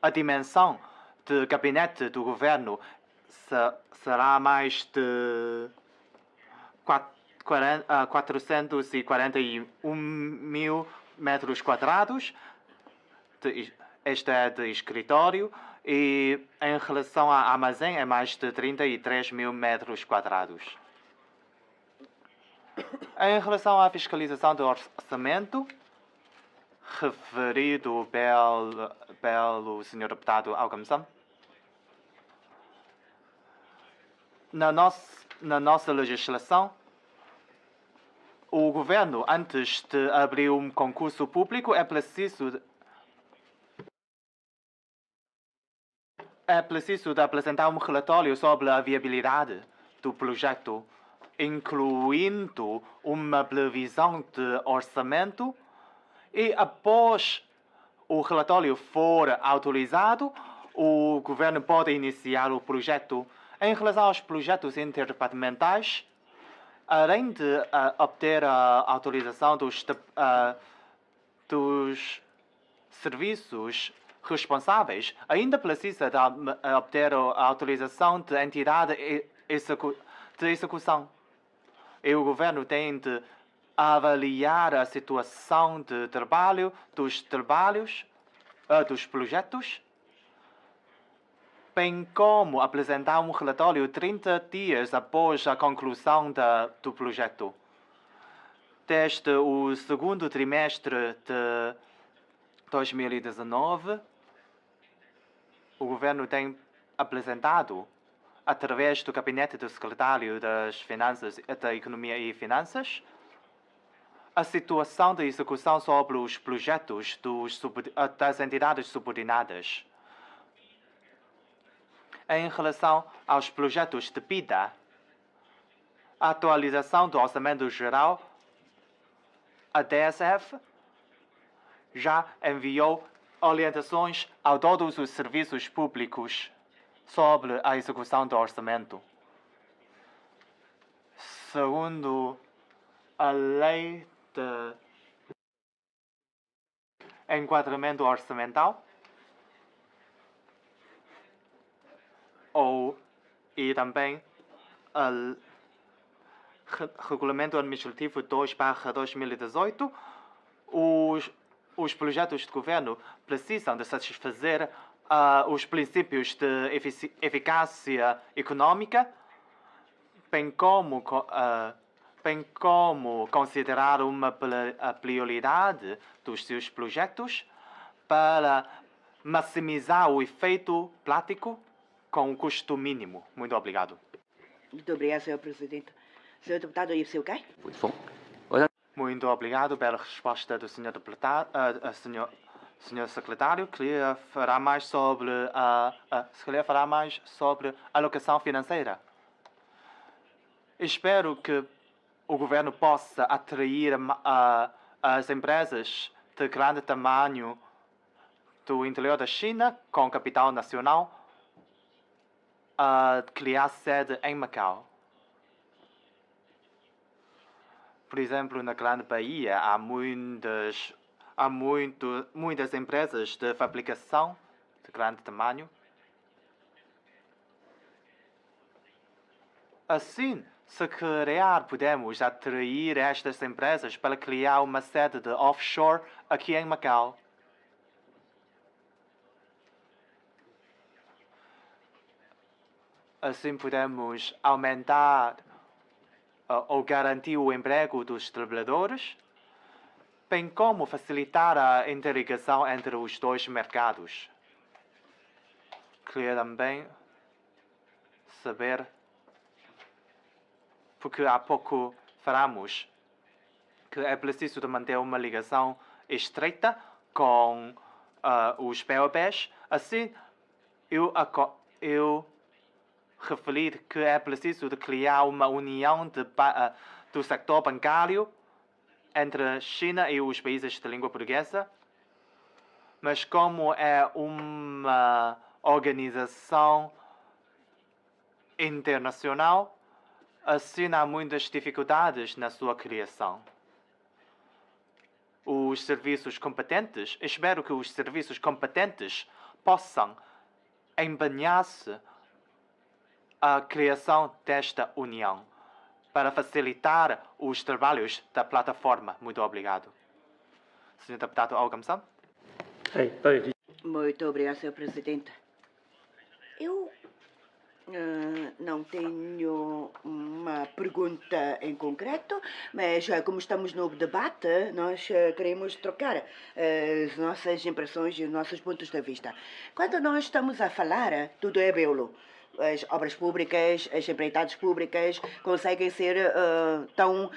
a dimensão de gabinete do governo será mais de 441 mil metros quadrados. Este é de escritório. E em relação a armazém, é mais de 33 mil metros quadrados. Em relação à fiscalização do orçamento, referido pelo Sr. Deputado Algamson, na nossa legislação, o governo, antes de abrir um concurso público, é preciso de apresentar um relatório sobre a viabilidade do projeto incluindo uma previsão de orçamento, e após o relatório for autorizado, o governo pode iniciar o projeto. Em relação aos projetos interdepartamentais, além de obter a autorização dos serviços responsáveis, ainda precisa de obter a autorização de entidade de execução. E o governo tem de avaliar a situação de trabalho dos projetos, bem como apresentar um relatório 30 dias após a conclusão do projeto. Desde o segundo trimestre de 2019, o governo tem apresentado, através do Gabinete do Secretário das Finanças, da Economia e Finanças, a situação de execução sobre os projetos das entidades subordinadas. Em relação aos projetos de PIDA, a atualização do Orçamento Geral, a DSF, já enviou orientações a todos os serviços públicos sobre a execução do orçamento. Segundo a Lei de Enquadramento Orçamental, e também o Regulamento Administrativo 2/2018, os projetos de governo precisam de satisfazer os princípios de eficácia econômica, bem como considerar uma prioridade dos seus projetos para maximizar o efeito prático com um custo mínimo. Muito obrigado. Muito obrigado, Sr. Presidente. Sr. Deputado, e o seu quê? Muito obrigado pela resposta do Sr. Deputado, Sr. Secretário. Queria falar mais sobre a alocação financeira. Espero que o governo possa atrair as empresas de grande tamanho do interior da China com capital nacional a criar sede em Macau. Por exemplo, na Grande Bahia há muitas empresas de fabricação de grande tamanho. Assim, se calhar podemos atrair estas empresas para criar uma sede de offshore aqui em Macau. Assim podemos aumentar ou garantir o emprego dos trabalhadores, bem como facilitar a interligação entre os dois mercados. Queria também saber, porque há pouco falamos que é preciso de manter uma ligação estreita com os POPs. Assim, eu referir que é preciso de criar uma união do sector bancário entre a China e os países de língua portuguesa, mas como é uma organização internacional, assim há muitas dificuldades na sua criação. Espero que os serviços competentes possam empenhar-se a criação desta união para facilitar os trabalhos da plataforma. Muito obrigado. Sr. Deputado Algamson. Muito obrigado, Sr. Presidente. Eu não tenho uma pergunta em concreto, mas como estamos no debate, nós queremos trocar as nossas impressões e os nossos pontos de vista. Quando nós estamos a falar, tudo é belo. As obras públicas, as empreitadas públicas conseguem ser tão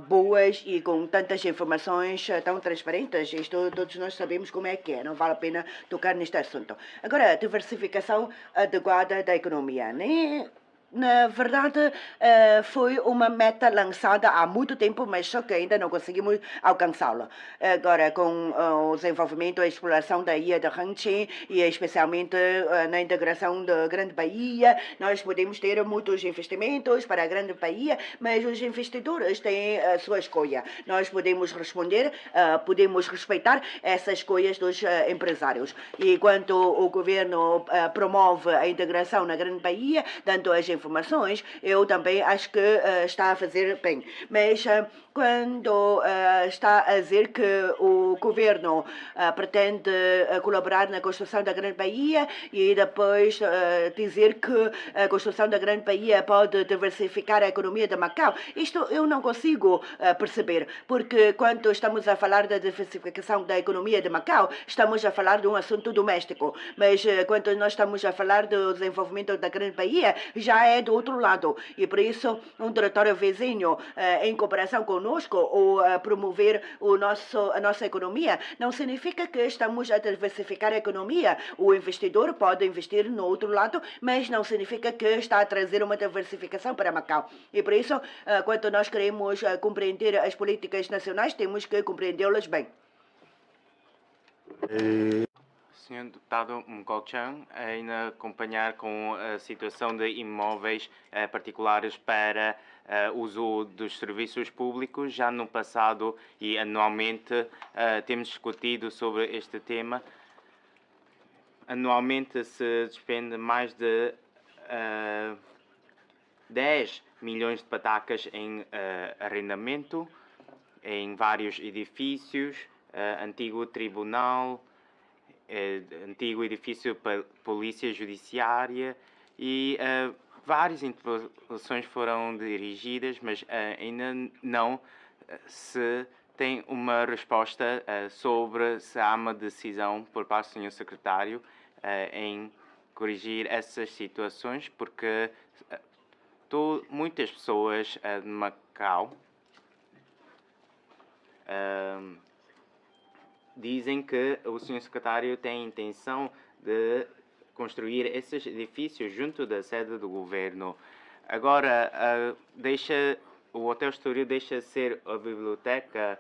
boas e com tantas informações tão transparentes. Isto todos nós sabemos como é que é, não vale a pena tocar neste assunto. Agora, a diversificação adequada da economia. Nem Na verdade, foi uma meta lançada há muito tempo, mas só que ainda não conseguimos alcançá-la. Agora, com o desenvolvimento e a exploração da ilha de Hangqin e especialmente na integração da Grande Bahia, nós podemos ter muitos investimentos para a Grande Bahia, mas os investidores têm a sua escolha. Nós podemos responder, podemos respeitar essas escolhas dos empresários. E enquanto o governo promove a integração na Grande Bahia, dando as informações, eu também acho que está a fazer bem. Mas quando está a dizer que o governo pretende colaborar na construção da Grande Bahia e depois dizer que a construção da Grande Bahia pode diversificar a economia de Macau, isto eu não consigo perceber, porque quando estamos a falar da diversificação da economia de Macau, estamos a falar de um assunto doméstico, mas quando nós estamos a falar do desenvolvimento da Grande Bahia, já é do outro lado, e por isso um território vizinho em cooperação conosco ou promover a nossa economia não significa que estamos a diversificar a economia. O investidor pode investir no outro lado, mas não significa que está a trazer uma diversificação para Macau. E por isso, quando nós queremos compreender as políticas nacionais, temos que compreendê-las bem. Senhor Deputado Mkolchang, ainda acompanhar com a situação de imóveis particulares para uso dos serviços públicos. Já no passado e anualmente temos discutido sobre este tema. Anualmente se despende mais de 10 milhões de patacas em arrendamento em vários edifícios, antigo tribunal, antigo edifício para polícia judiciária e várias interpelações foram dirigidas, mas ainda não se tem uma resposta sobre se há uma decisão por parte do Sr. Secretário em corrigir essas situações, porque muitas pessoas de Macau dizem que o Sr. Secretário tem a intenção de construir esses edifícios junto da sede do governo. Agora, o Hotel Estoril deixa ser a biblioteca,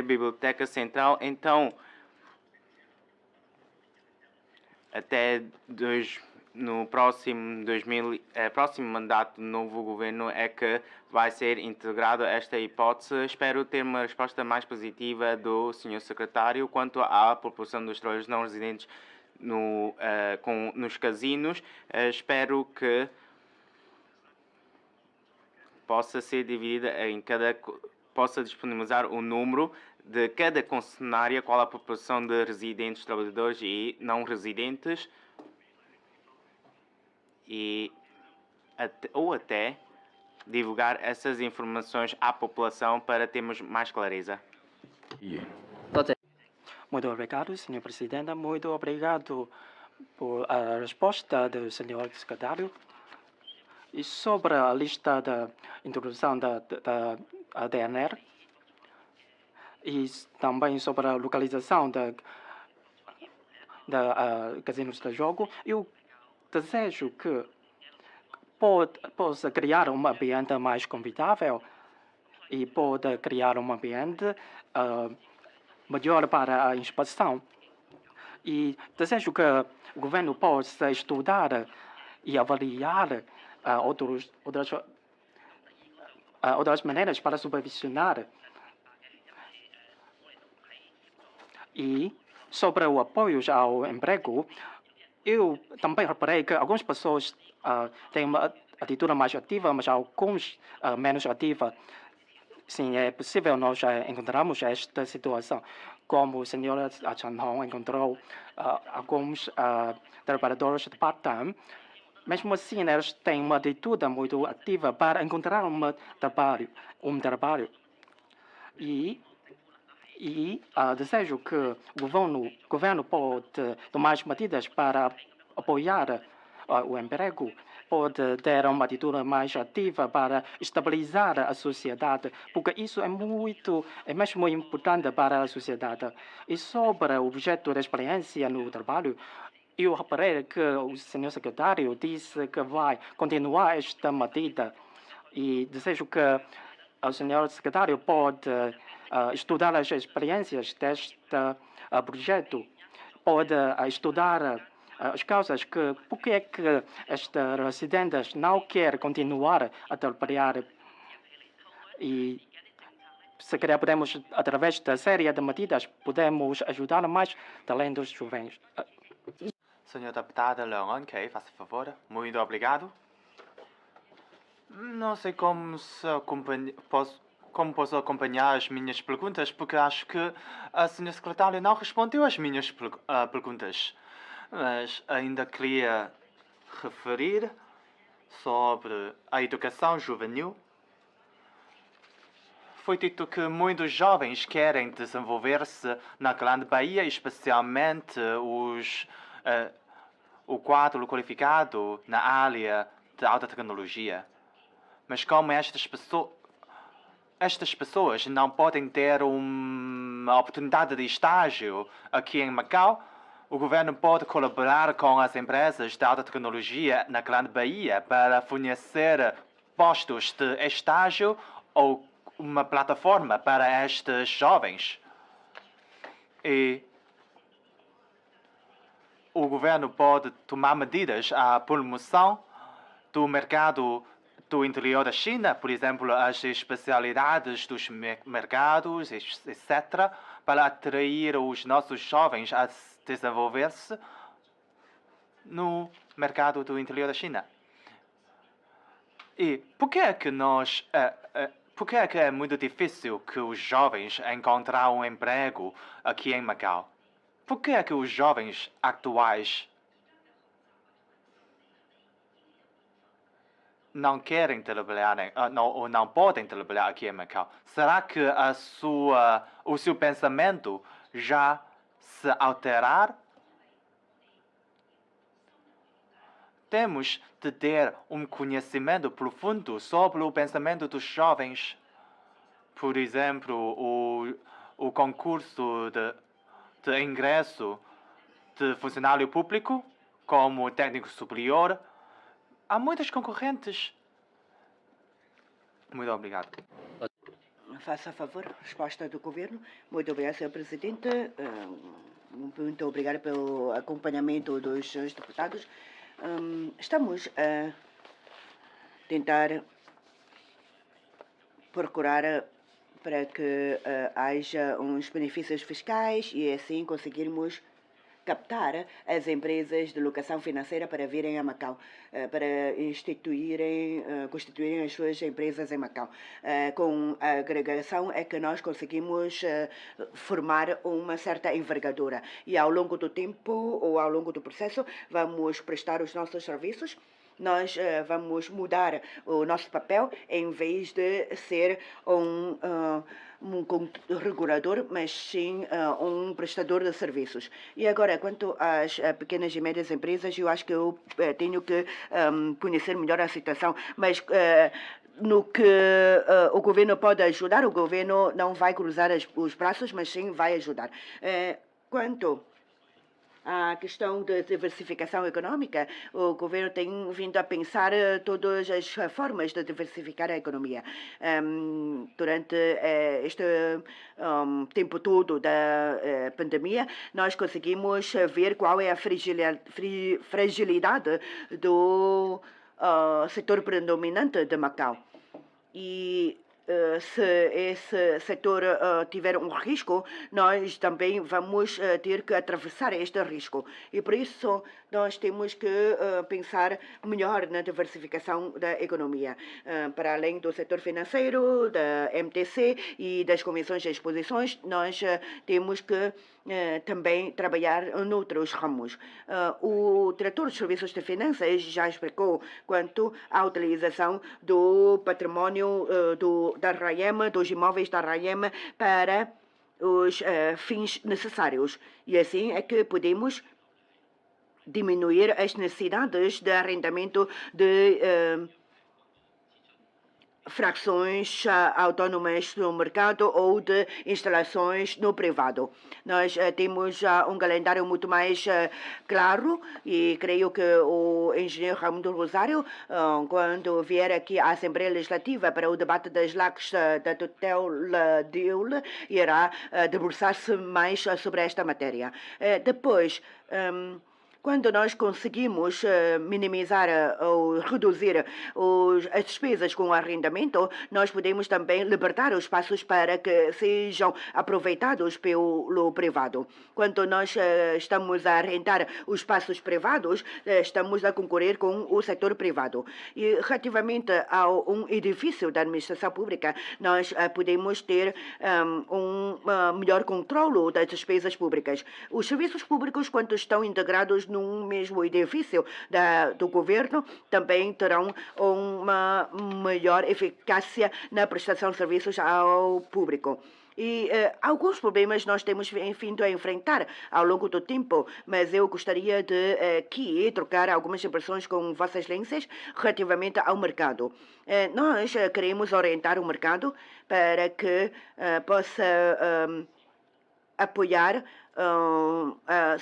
biblioteca central, então até no próximo mandato do novo governo é que vai ser integrado esta hipótese. Espero ter uma resposta mais positiva do Sr. Secretário quanto à proporção dos trabalhadores não residentes nos casinos. Espero que possa ser dividida possa disponibilizar o número de cada concessionária, qual a proporção de residentes, trabalhadores e não residentes, ou até divulgar essas informações à população para termos mais clareza. Muito obrigado, Sr. Presidente. Muito obrigado por a resposta do Sr. Secretário. E sobre a lista da introdução da DNR e também sobre a localização da casinos de jogo, eu desejo que possa criar um ambiente mais convidável e pode criar um ambiente melhor para a expansão. E desejo que o governo possa estudar e avaliar outras maneiras para supervisionar. E sobre o apoio ao emprego, eu também reparei que algumas pessoas têm uma atitude mais ativa, mas alguns menos ativa. Sim, é possível nós encontrarmos esta situação. Como o senhor Chan Hong encontrou alguns trabalhadores de part-time, mesmo assim, eles têm uma atitude muito ativa para encontrar um trabalho. E desejo que o governo pode tomar as medidas para apoiar o emprego, pode ter uma atitude mais ativa para estabilizar a sociedade, porque isso é mesmo importante para a sociedade. E sobre o objeto da experiência no trabalho, Eu reparei que o senhor secretário disse que vai continuar esta medida e desejo que o senhor secretário pode estudar as experiências deste projeto, pode estudar as causas que por que é que estes residentes não querem continuar a trabalhar e se calhar podemos, através da série de medidas, podemos ajudar mais talentos jovens. Senhor deputado Leon Kay, faça favor. Muito obrigado. Não sei como posso acompanhar as minhas perguntas, porque acho que a senhora secretária não respondeu às minhas perguntas. Mas ainda queria referir sobre a educação juvenil. Foi dito que muitos jovens querem desenvolver-se na Grande Bahia, especialmente o quadro qualificado na área de alta tecnologia. Mas como estas pessoas não podem ter uma oportunidade de estágio aqui em Macau, o governo pode colaborar com as empresas de alta tecnologia na Grande Bahia para fornecer postos de estágio ou uma plataforma para estes jovens. E o governo pode tomar medidas à promoção do mercado do interior da China, por exemplo, as especialidades dos mercados, etc., para atrair os nossos jovens a desenvolver-se no mercado do interior da China. E por que é que é muito difícil que os jovens encontrar um emprego aqui em Macau? Por que é que os jovens atuais não querem trabalhar ou não podem trabalhar aqui em Macau? Será que o seu pensamento já se alterar? Temos de ter um conhecimento profundo sobre o pensamento dos jovens. Por exemplo, o concurso de ingresso de funcionário público, como técnico superior. Há muitos concorrentes. Muito obrigado. Faça favor, resposta do governo. Muito obrigado, Sr. Presidente. Muito obrigado pelo acompanhamento dos deputados. Estamos a tentar procurar para que haja uns benefícios fiscais e assim conseguirmos captar as empresas de locação financeira para virem a Macau, para constituírem as suas empresas em Macau. Com a agregação é que nós conseguimos formar uma certa envergadura e ao longo do tempo ou ao longo do processo vamos prestar os nossos serviços. Nós vamos mudar o nosso papel em vez de ser um regulador, mas sim um prestador de serviços. E agora, quanto às pequenas e médias empresas, eu acho que eu tenho que conhecer melhor a situação, mas no que o governo pode ajudar, o governo não vai cruzar os braços, mas sim vai ajudar. Quanto a questão da diversificação econômica, o governo tem vindo a pensar todas as formas de diversificar a economia. Durante este tempo todo da pandemia, nós conseguimos ver qual é a fragilidade do setor predominante de Macau. E se esse setor tiver um risco, nós também vamos ter que atravessar este risco. E por isso nós temos que pensar melhor na diversificação da economia. Para além do setor financeiro, da MTC e das convenções e exposições, nós temos que também trabalhar noutros ramos. O diretor dos serviços de finanças já explicou quanto à utilização do património da RAEM, dos imóveis da RAEM, para os fins necessários. E assim é que podemos diminuir as necessidades de arrendamento de frações autónomas no mercado ou de instalações no privado. Nós temos um calendário muito mais claro e creio que o engenheiro Raimundo Rosário, quando vier aqui à Assembleia Legislativa para o debate das LACs da tutela dele, irá debruçar-se mais sobre esta matéria. Depois, quando nós conseguimos minimizar ou reduzir as despesas com o arrendamento, nós podemos também libertar os espaços para que sejam aproveitados pelo privado. Quando nós estamos a arrendar os espaços privados, estamos a concorrer com o setor privado. E relativamente a um edifício da administração pública, nós podemos ter um melhor controle das despesas públicas. Os serviços públicos, quando estão integrados num mesmo edifício do governo, também terão uma maior eficácia na prestação de serviços ao público. E alguns problemas nós temos vindo a enfrentar ao longo do tempo, mas eu gostaria de aqui trocar algumas impressões com Vossas Excelências relativamente ao mercado. Nós queremos orientar o mercado para que possa apoiar a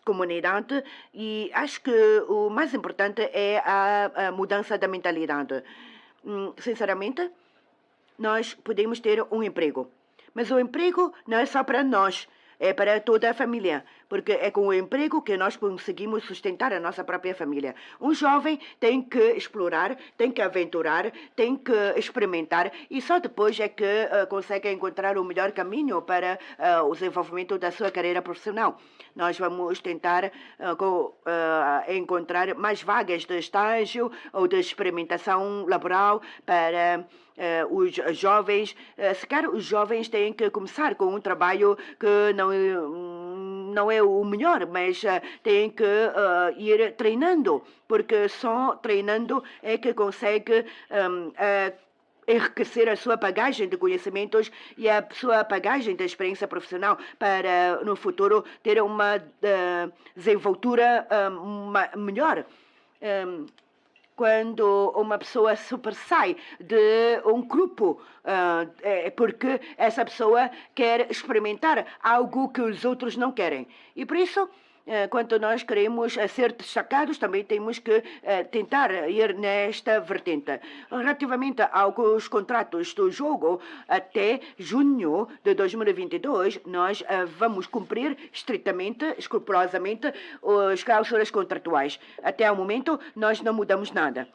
comunidade e acho que o mais importante é a mudança da mentalidade. Sinceramente, nós podemos ter um emprego, mas o emprego não é só para nós, é para toda a família, porque é com o emprego que nós conseguimos sustentar a nossa própria família. Um jovem tem que explorar, tem que aventurar, tem que experimentar e só depois é que consegue encontrar o melhor caminho para o desenvolvimento da sua carreira profissional. Nós vamos tentar encontrar mais vagas de estágio ou de experimentação laboral para os jovens. Se calhar os jovens têm que começar com um trabalho que não é o melhor, mas têm que ir treinando, porque só treinando é que consegue enriquecer a sua bagagem de conhecimentos e a sua bagagem de experiência profissional para, no futuro, ter uma desenvoltura melhor. Quando uma pessoa sobressai de um grupo, é porque essa pessoa quer experimentar algo que os outros não querem. E por isso, quando nós queremos ser destacados, também temos que tentar ir nesta vertente. Relativamente aos contratos do jogo, até junho de 2022, nós vamos cumprir estritamente, escrupulosamente, as cláusulas contratuais. Até ao momento, nós não mudamos nada.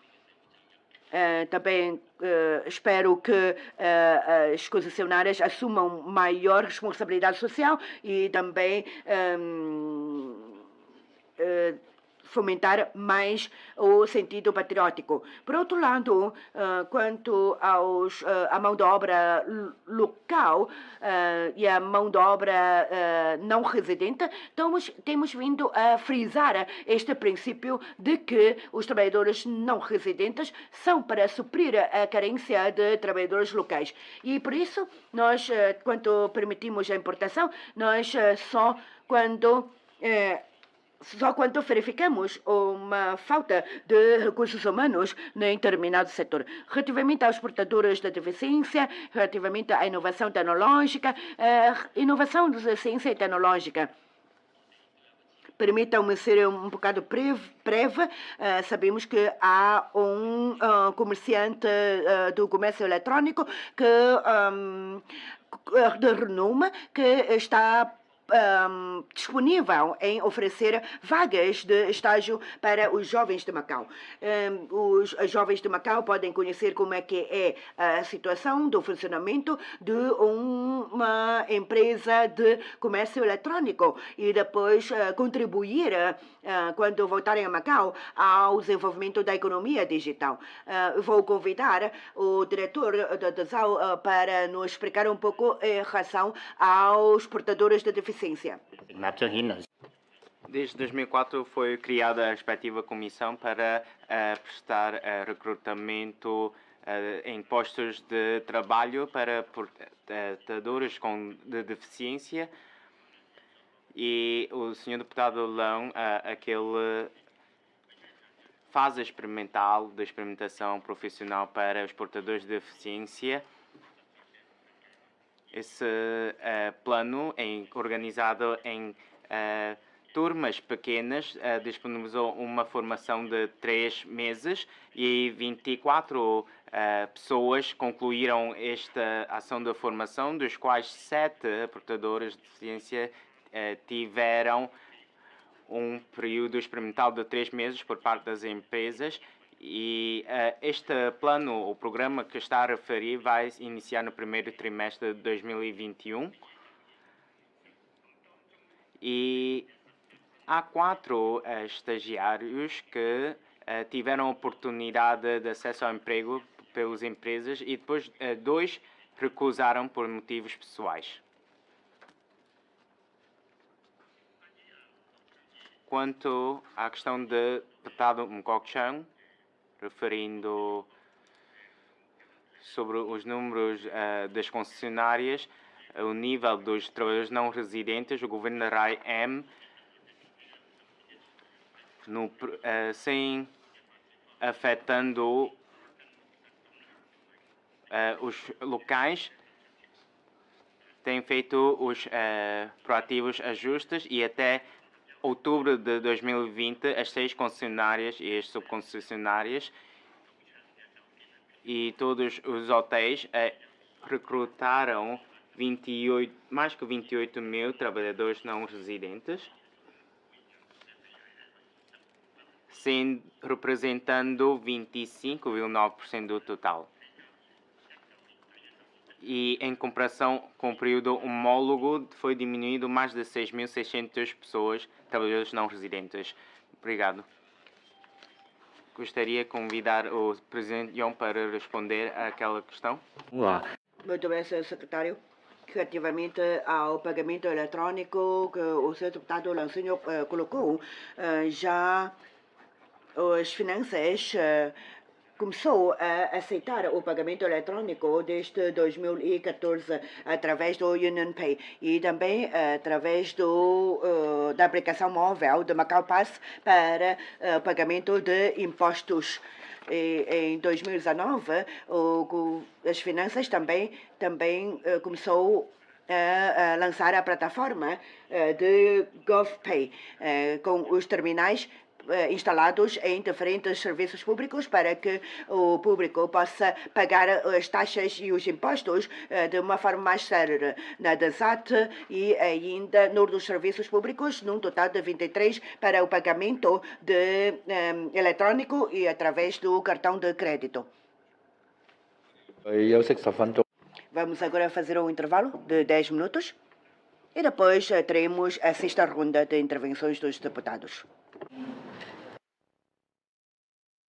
Também espero que as concessionárias assumam maior responsabilidade social e também fomentar mais o sentido patriótico. Por outro lado, quanto à mão de obra local e à mão de obra não residente, temos vindo a frisar este princípio de que os trabalhadores não residentes são para suprir a carência de trabalhadores locais. E por isso, nós, quando permitimos a importação, nós só quando verificamos uma falta de recursos humanos em determinado setor. Relativamente aos portadores da deficiência, relativamente à inovação tecnológica, inovação da ciência e tecnológica. Permitam-me ser um bocado breve. Sabemos que há um comerciante do comércio eletrónico de renome que está disponível em oferecer vagas de estágio para os jovens de Macau. Os jovens de Macau podem conhecer como é que é a situação do funcionamento de uma empresa de comércio eletrônico e depois contribuir, quando voltarem a Macau, ao desenvolvimento da economia digital. Vou convidar o diretor da DESAL para nos explicar um pouco em relação aos portadores de deficiência. Desde 2004 foi criada a respectiva comissão para prestar recrutamento em postos de trabalho para portadores de deficiência. E o senhor deputado Lão, fase experimental de experimentação profissional para os portadores de deficiência. Esse plano é organizado em turmas pequenas, disponibilizou uma formação de 3 meses e 24 pessoas concluíram esta ação de formação, dos quais 7 portadores de deficiência tiveram um período experimental de 3 meses por parte das empresas. E este plano, o programa que está a referir, vai iniciar no primeiro trimestre de 2021. E há 4 estagiários que tiveram oportunidade de acesso ao emprego pelas empresas e depois 2 recusaram por motivos pessoais. Quanto à questão de deputado Mkokchang, referindo sobre os números das concessionárias, o nível dos trabalhadores não residentes, o governo da RAI-M, sem afetando os locais, tem feito os proativos ajustes e até outubro de 2020, as 6 concessionárias e as subconcessionárias e todos os hotéis recrutaram mais que 28 mil trabalhadores não residentes, representando 25,9% do total. E em comparação com o período homólogo, foi diminuído mais de 6.600 pessoas, trabalhadores não residentes. Obrigado. Gostaria de convidar o Presidente Young para responder àquela questão. Vamos lá. Muito bem, Sr. Secretário. Relativamente ao pagamento eletrônico que o Sr. Deputado Lancinho colocou, já as finanças começou a aceitar o pagamento eletrônico desde 2014 através do UnionPay e também através da aplicação móvel de Macau Pass para pagamento de impostos. E, em 2019, as finanças também começou a lançar a plataforma de GovPay com os terminais instalados em diferentes serviços públicos para que o público possa pagar as taxas e os impostos de uma forma mais célere na DASAT e ainda nos serviços públicos, num total de 23 para o pagamento eletrônico e através do cartão de crédito. Vamos agora fazer um intervalo de 10 minutos e depois teremos a 6ª ronda de intervenções dos deputados.